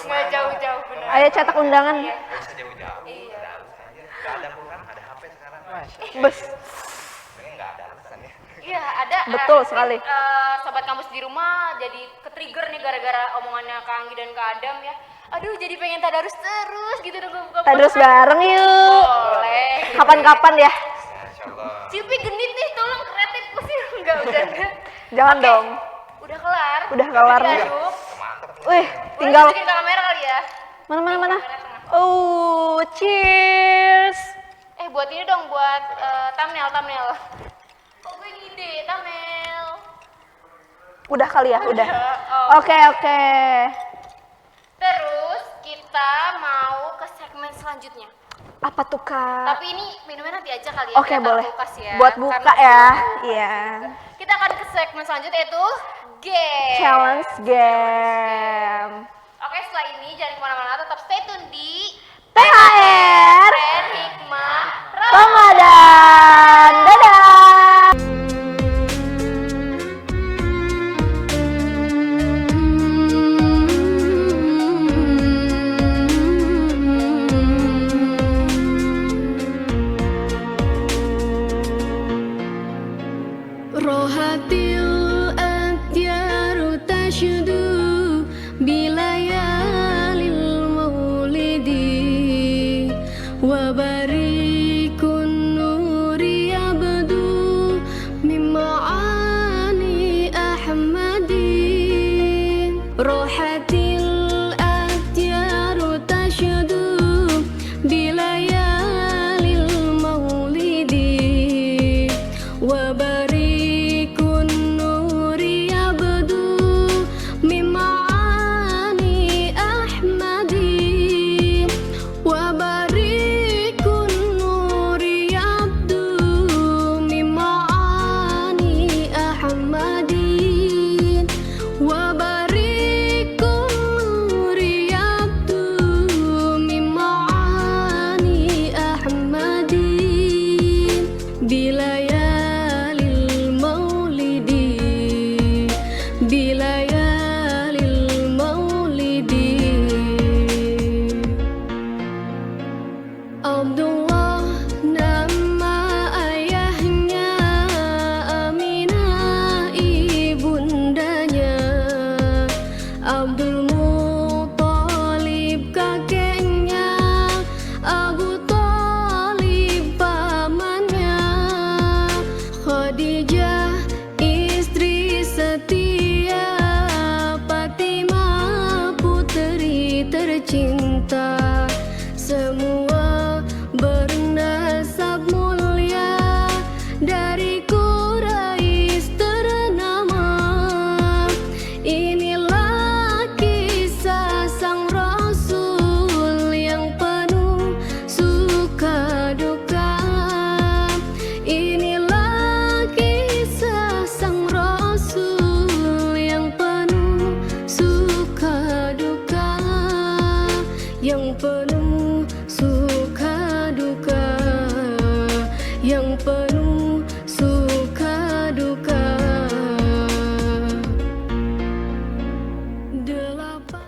Nggak jauh-jauh benar.
Ayo cetak undangan.
Gak bisa jauh-jauh, tadarus aja. Gak ada Quran, ada HP sekarang.
Bes.
Sebenarnya nggak ada alasan ya.
Iya, ada.
Betul sekali.
Sobat kampus di rumah jadi ke-trigger nih gara-gara omongannya Kak Anggi dan Kak Adam ya. Aduh, jadi pengen tadarus terus gitu dong buka
Tadarus bareng yuk.
Boleh.
Kapan-kapan ya.
Insya Allah.
Cipi genit nih, tolong kreatif sih. Enggak bercanda.
Jangan
Oke,
dong.
Udah kelar.
Udah kelar.
Diaduk.
Mantep.
Wih,
Boleh
tinggal
tunjukin ke kamera kali ya.
mana.
Kamera tengah.
Oh, cheers.
Buat ini dong, buat thumbnail. Kok gue ngide, thumbnail.
Udah kali ya, udah.
Oh.
Oke.
Terus kita mau ke segmen selanjutnya.
Apa tuh Kak?
Tapi ini minumnya nanti aja kali ya.
Oke,
kita taruh
boleh.
kulkas ya,
Buat buka
karena-
ya. Iya.
Kita akan ke segmen selanjutnya yaitu game.
Challenge game.
Oke, setelah ini jangan kemana-mana, tetap stay tune di
THR
Tren Hikmah
Ramadan. Dadah.
Rohatil atyaru tashudu bilayalil maulidi wa barikun nuri abdu mima'ani ahmadi Rohatil atyaru tashudu bilayalil maulidi wa barikun nuri abdu mima'ani ahmadi wa barikun nuri abdu mima'ani ahmadi wa barikun nuri abdu mima'ani ahmadi bilayalil maulidi bilayalil maulidi Abdullah nama ayahnya Aminah Abdul Muthalib kakeknya, Abu Thalib pamannya, Khadijah istri setia, Fatimah putri tercinta. Semua bernasab mulia, dari Quraisy ternama. Inilah kisah sang Rasul yang penuh suka duka. Inilah kisah sang Rasul yang penuh suka duka, yang penuh suka duka, yang penuh suka duka. Delapan.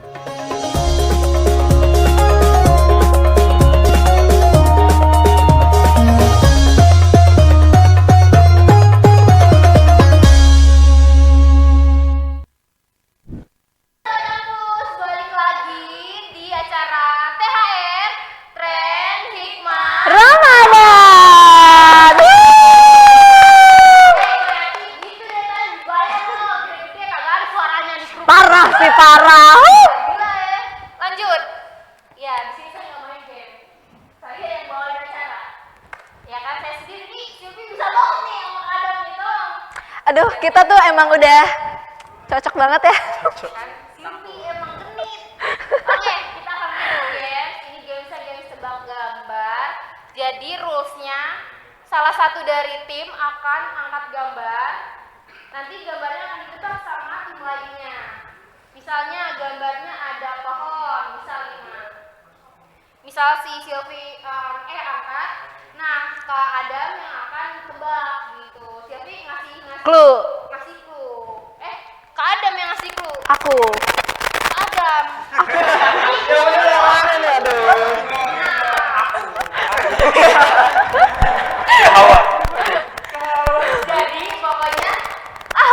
Kampus balik lagi di acara THR Tren Hikmah
Ramadan.
gitu deh kan banyak tuh gede-gede kagak ada suaranya di grup.
Parah sih, parah.
Gila ya. Lanjut. Ya, di sini saya nggak main game. Saya yang bawain acara. Ya kan saya sendiri nih, Silvi bisa bohong nih sama Adam gitu.
Aduh, kita tuh emang udah cocok banget ya.
Kan Silvi emang genit. Oke, kita akan main dulu games. Ini gamesnya games tebak gambar. Jadi rulesnya salah satu dari tim akan angkat gambar. Nanti gambarnya akan ditebak sama tim lainnya. Misalnya gambarnya ada pohon, misalnya. Misal si Silvi angkat. Nah, Kak Adam yang akan tebak gitu. Silvi ngasih
Clue.
ngasih clue. Kak Adam yang ngasih clue.
Aku.
Kak Adam.
Ya udah yang mana nih, aduh.
Jadi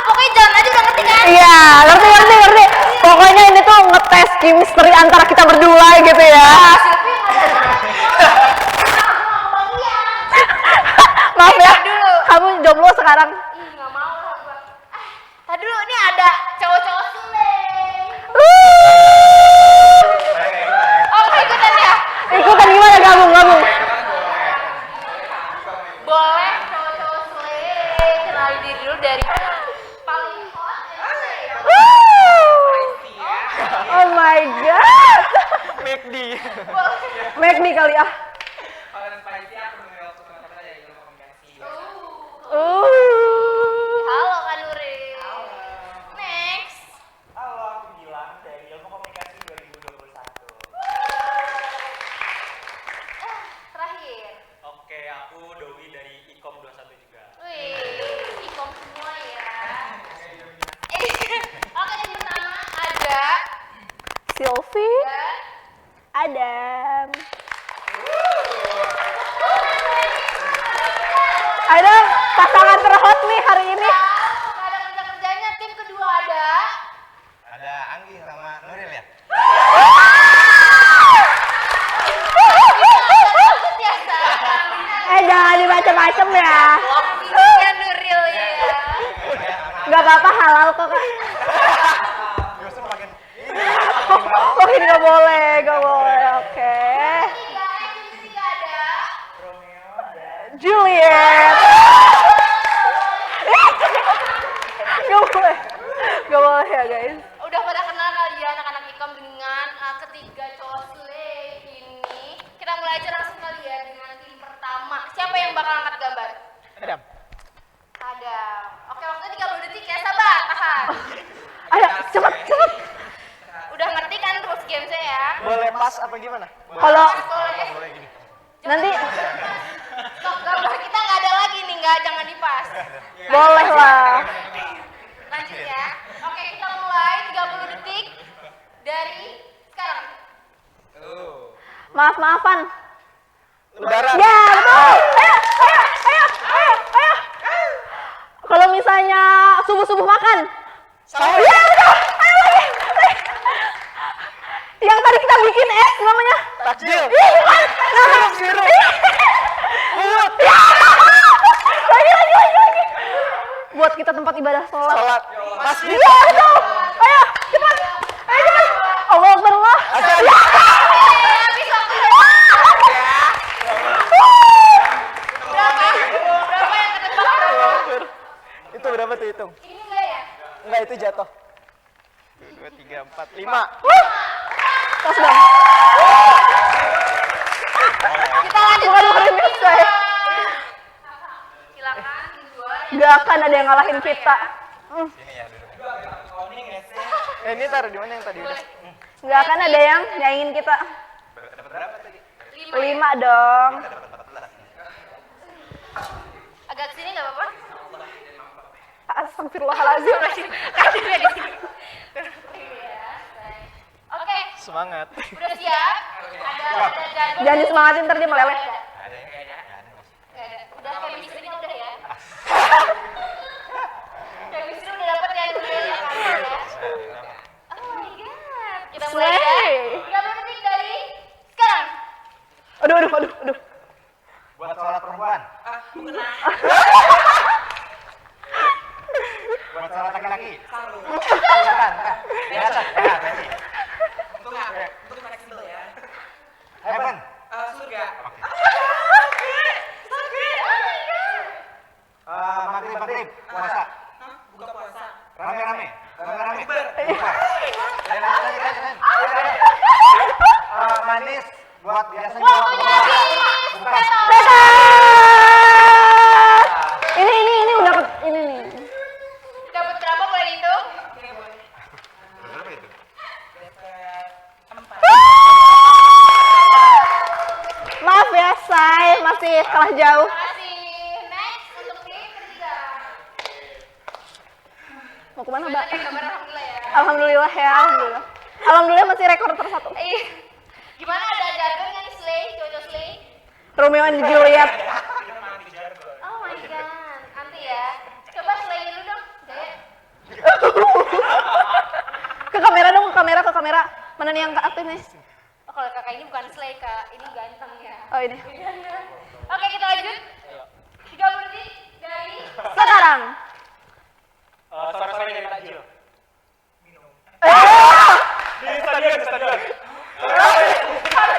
pokoknya jalan aja udah ngerti kan?
Iya, ngerti. Pokoknya ini tuh ngetes chemistry antara kita berdua gitu ya.
Silvi ada.
Maaf ya,
dulu.
kamu jomblo sekarang.
Ih, nggak mau lah gua. Tadi dulu nih ada cowok-cowok Sule. Oh, mau ikutan ya?
Ikutan gimana, gabung.
Boleh cowok-cowok Sule. Kenalin diri dulu dari paling hot.
Oh my god.
McD.
Make nih kali ah.
Halo Kak Nuril. Next.
Halo, aku Gilang dari Ilmu Komunikasi 2021.
Terakhir.
Oke, aku Dowi dari Ikom 21 juga.
Wih, ikom semua ya. Oke, yang pertama ada
Silvi, Adam. Ada pasangan terhot nih hari ini.
nggak ada kerja-kerjanya. Tim kedua ada
Ada Anggi sama Nuril ya?
Bagus ya, Sa.
Jangan dimacem-macem ya.
Ya Nuril ya.
Gak apa-apa, halal kok kak.
Justru makin
Oh ini gak boleh, oke.
Tim ketiga ada
Juliet. Gak boleh ya guys.
udah pada kenal kali ya anak-anak ikom dengan ketiga cowok Sule ini. Kita mulai aja langsung kali ya dengan tim pertama. Siapa yang bakal angkat gambar?
Adam.
Ada. Oke, waktunya 30 detik ya, sabar, tahan.
Ayo cepet.
Udah ngerti kan rules game saya ya?
Boleh pas apa gimana?
Kalau
Boleh.
nanti
Stop, gambar kita nggak ada lagi nih, jangan dipas.
boleh lah.
Lanjut ya. Oke, kita mulai 30 detik dari sekarang.
Maaf-maafan.
Lebaran.
Ya betul. Ayo. Kalau misalnya subuh-subuh makan.
Sahur.
Ya betul. Ayo lagi.
Jil. Sirup.
Buat kita tempat ibadah sholat.
Salat. Masjid.
Iya, itu. Ayo, cepat. Ayo, cepat. Allah Akbar Allah.
Azan.
Berapa yang ketebak?
Itu berapa tuh hitung?
Ini enggak ya?
Enggak, itu jatuh. 2, 3, 4, 5.
Pas bang.
Kita lanjut.
Bukan remix saya.
Silakan dua.
Gak akan ada yang ngalahin kita.
Sini ya duduk.
Ini taruh di mana yang tadi udah?
Gak akan ada yang nyaingin kita.
Dapat berapa tadi?
5 dong.
Dapat 14.
Agak kesini nggak apa-apa?
Astagfirullahaladzim.
Kasihnya di sini. Oke,
Semangat.
udah siap? Ada jargon.
Jangan disemangatin ntar dia meleleh.
Nggak ada. Udah chemistry udah ya. Chemistry udah dapet ya dulu ya. Oh my god. Kita mulai ya.
Slay.
30 detik dari sekarang.
Aduh.
Buat sholat perempuan. Buat sholat laki-laki. Bukan. Di atas. Ya, berarti.
Untuk fleksibel ya.
Heaven.
Surga.
Maghrib. Puasa.
Buka puasa.
Rame-rame.
Bukber.
Jalan. Manis. Buat biasanya.
Waktunya habis.
Bukan.
Ini udah ini nih.
Dapat berapa boleh dihitung?
Berapa itu?
Maaf ya, Say, masih kalah jauh.
Makasih. Next untuk tim ketiga.
Mau kemana, Mbak?
Banyak gambar alhamdulillah ya.
Alhamdulillah ya, alhamdulillah. Alhamdulillah masih rekor tersatu.
Gimana ada jargon nggak nih Slay? Coba Slay.
Romeo and Juliet.
Oh my god. Nanti ya. Coba Slay dulu dong. Gaya.
Ke kamera dong, ke kamera. Mana nih yang aktif nih?
Oh, kalau kakak ini bukan Slay, Kak. Ini ganteng ya.
Oh ini.
Oke, kita lanjut. 30 detik dari
Sekarang.
Sore-sore dari takjil.
Di stadion.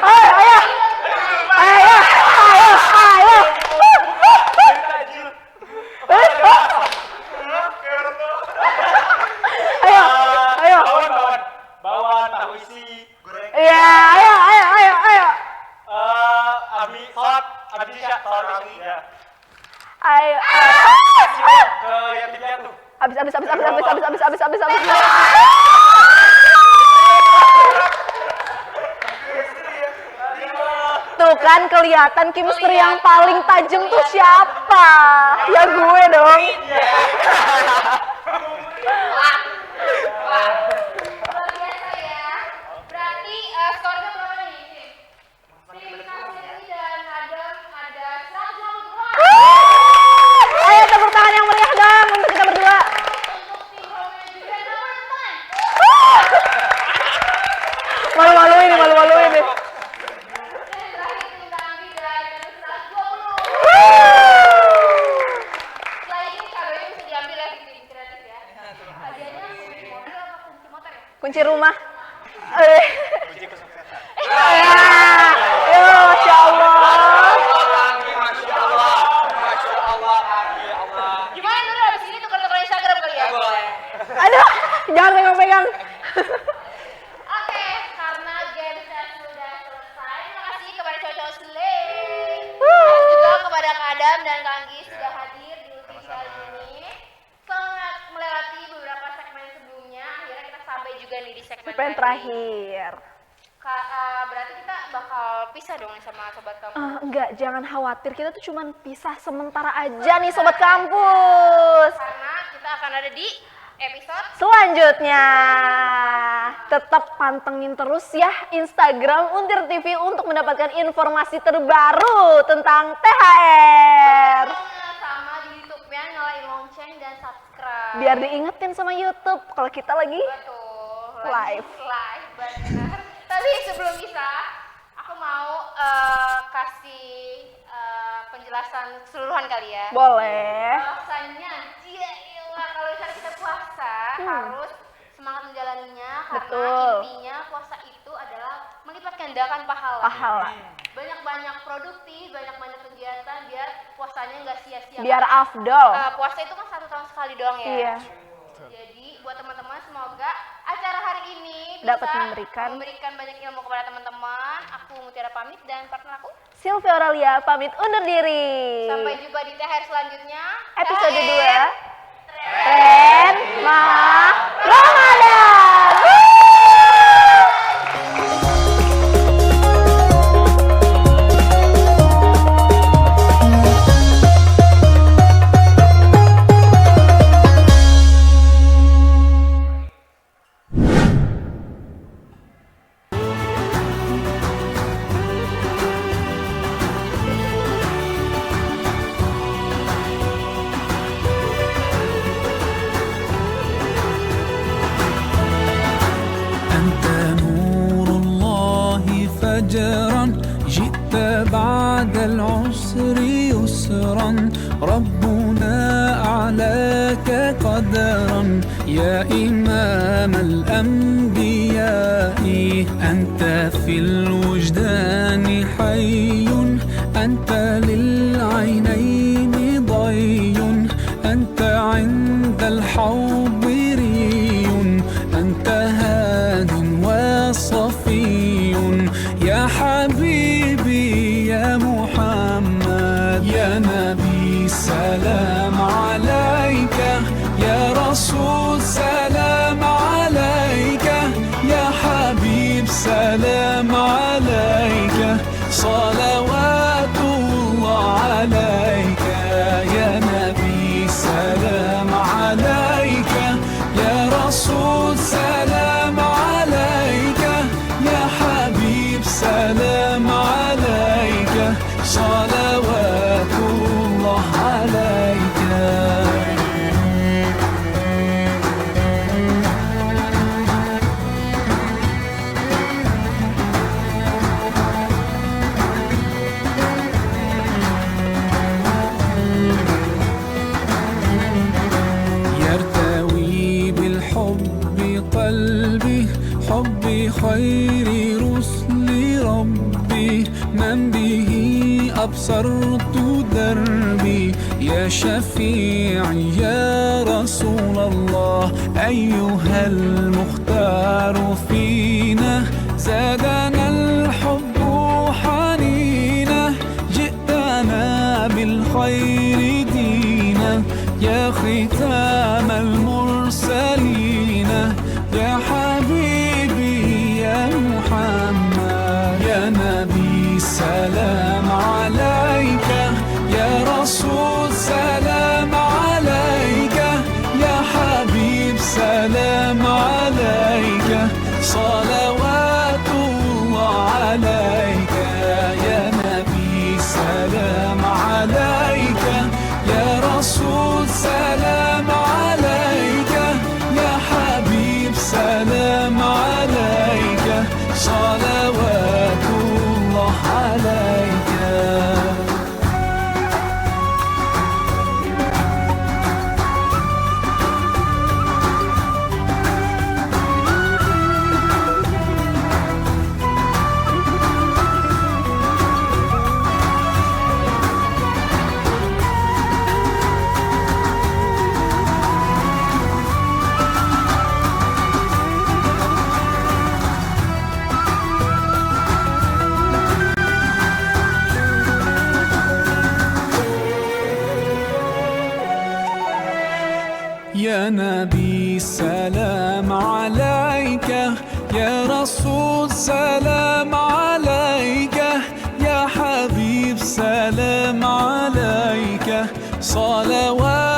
Ayo. Ayo.
Bawang, tahu isi, goreng.
Iya, ayo.
Abi sholat, abi isya, sholat isi. Ya.
Ayo.
Ke yatim piatu.
Habis. Tuh kan kelihatan chemistry yang paling tajam tuh siapa? Ya gue dong.
Wah. Luar biasa ya. Berarti skornya berapa nih? Tim Nasri dan Adam ada 150.
Ayo tepuk tangan yang meriah dong untuk kita berdua.
Untuk tim Romeo juga nomor teman.
Malu-malu ini.
Dan terakhir tim Tanggi dan 120. Setelah ini kabarnya bisa diambil ya tim kreatif ya. Hadiahnya kunci mobil apa kunci motor ya?
Kunci rumah.
Kunci kesuksesan.
Ya, Masya Allah.
Gimana Nur abis ini tukar-tukar Instagram kali ya?
Aduh, jangan pegang-pegang.
Oke, karena gamesnya sudah selesai, terima kasih kepada cowok-cowok Slay. Dan juga kepada Kak Adam dan Kak Anggi sudah hadir di UTV kali ini. Setelah melewati beberapa segmen sebelumnya, akhirnya kita sampai juga nih di segmen
Segmen terakhir.
Berarti kita bakal pisah dong nih sama sobat kamu.
Enggak, jangan khawatir. Kita tuh cuman pisah sementara aja nih Sobat Kampus.
Karena kita akan ada di episode
Selanjutnya, tetap pantengin terus ya Instagram Untir TV untuk mendapatkan informasi terbaru tentang THR.
sama di YouTube-nya nyalain lonceng dan subscribe.
Biar diingetin sama YouTube kalau kita lagi
Betul.
Live.
Live benar. Tapi sebelum bisa, aku mau kasih penjelasan keseluruhan kali ya.
Boleh.
Puasanya, kalau misalnya kita puasa harus semangat menjalaninya karena
Betul.
intinya puasa itu adalah melipat gandakan pahala.
Pahala.
Banyak-banyak produktif, banyak-banyak kegiatan biar puasanya nggak sia-sia.
Biar afdol.
Puasa itu kan 1 tahun sekali doang ya.
Iya.
Jadi buat teman-teman semoga acara hari ini
Dapat
bisa
memberikan
banyak ilmu kepada teman-teman. Aku Mutiara pamit dan partner aku.
Sylvia Aurelia pamit undur diri.
Sampai jumpa di THR selanjutnya.
Episode
THR.
2. Tren Mah Ramadan.
أنت نور الله فجرا جئت بعد العسر يسرا ربنا أعلاك قدرا يا إمام الأنبياء أنت في الوجدان حي أنت للعينين ضي أنت عند الحوض ري أنت هاد وصفي يا حبيبي يا محمد يا نبي سلام عليك يا رسول سلام عليك يا حبيب سلام عليك صلوات الله عليك يا نبي سلام عليك يا رسول سلام عليك يا حبيب سلام عليك صلوات الله عليك يرتوي بالحب قلبي حب خير رسل ربي من به أبصرت دربي يا شفيعي يا رسول الله أيها المختار فينا زادنا الحب حنينا جئتنا بالخير دينا يا ختام المرسلين يا حبيبي يا محمد يا نبي سلام عليك يا رسول سلام عليك يا حبيب سلام عليك صلوات الله عليك يا نبي سلام عليك يا رسول سلام عليك يا حبيب سلام عليك صلوات الله عليك يا نبي سلام عليك يا رسول سلام عليك يا حبيب سلام عليك صلوات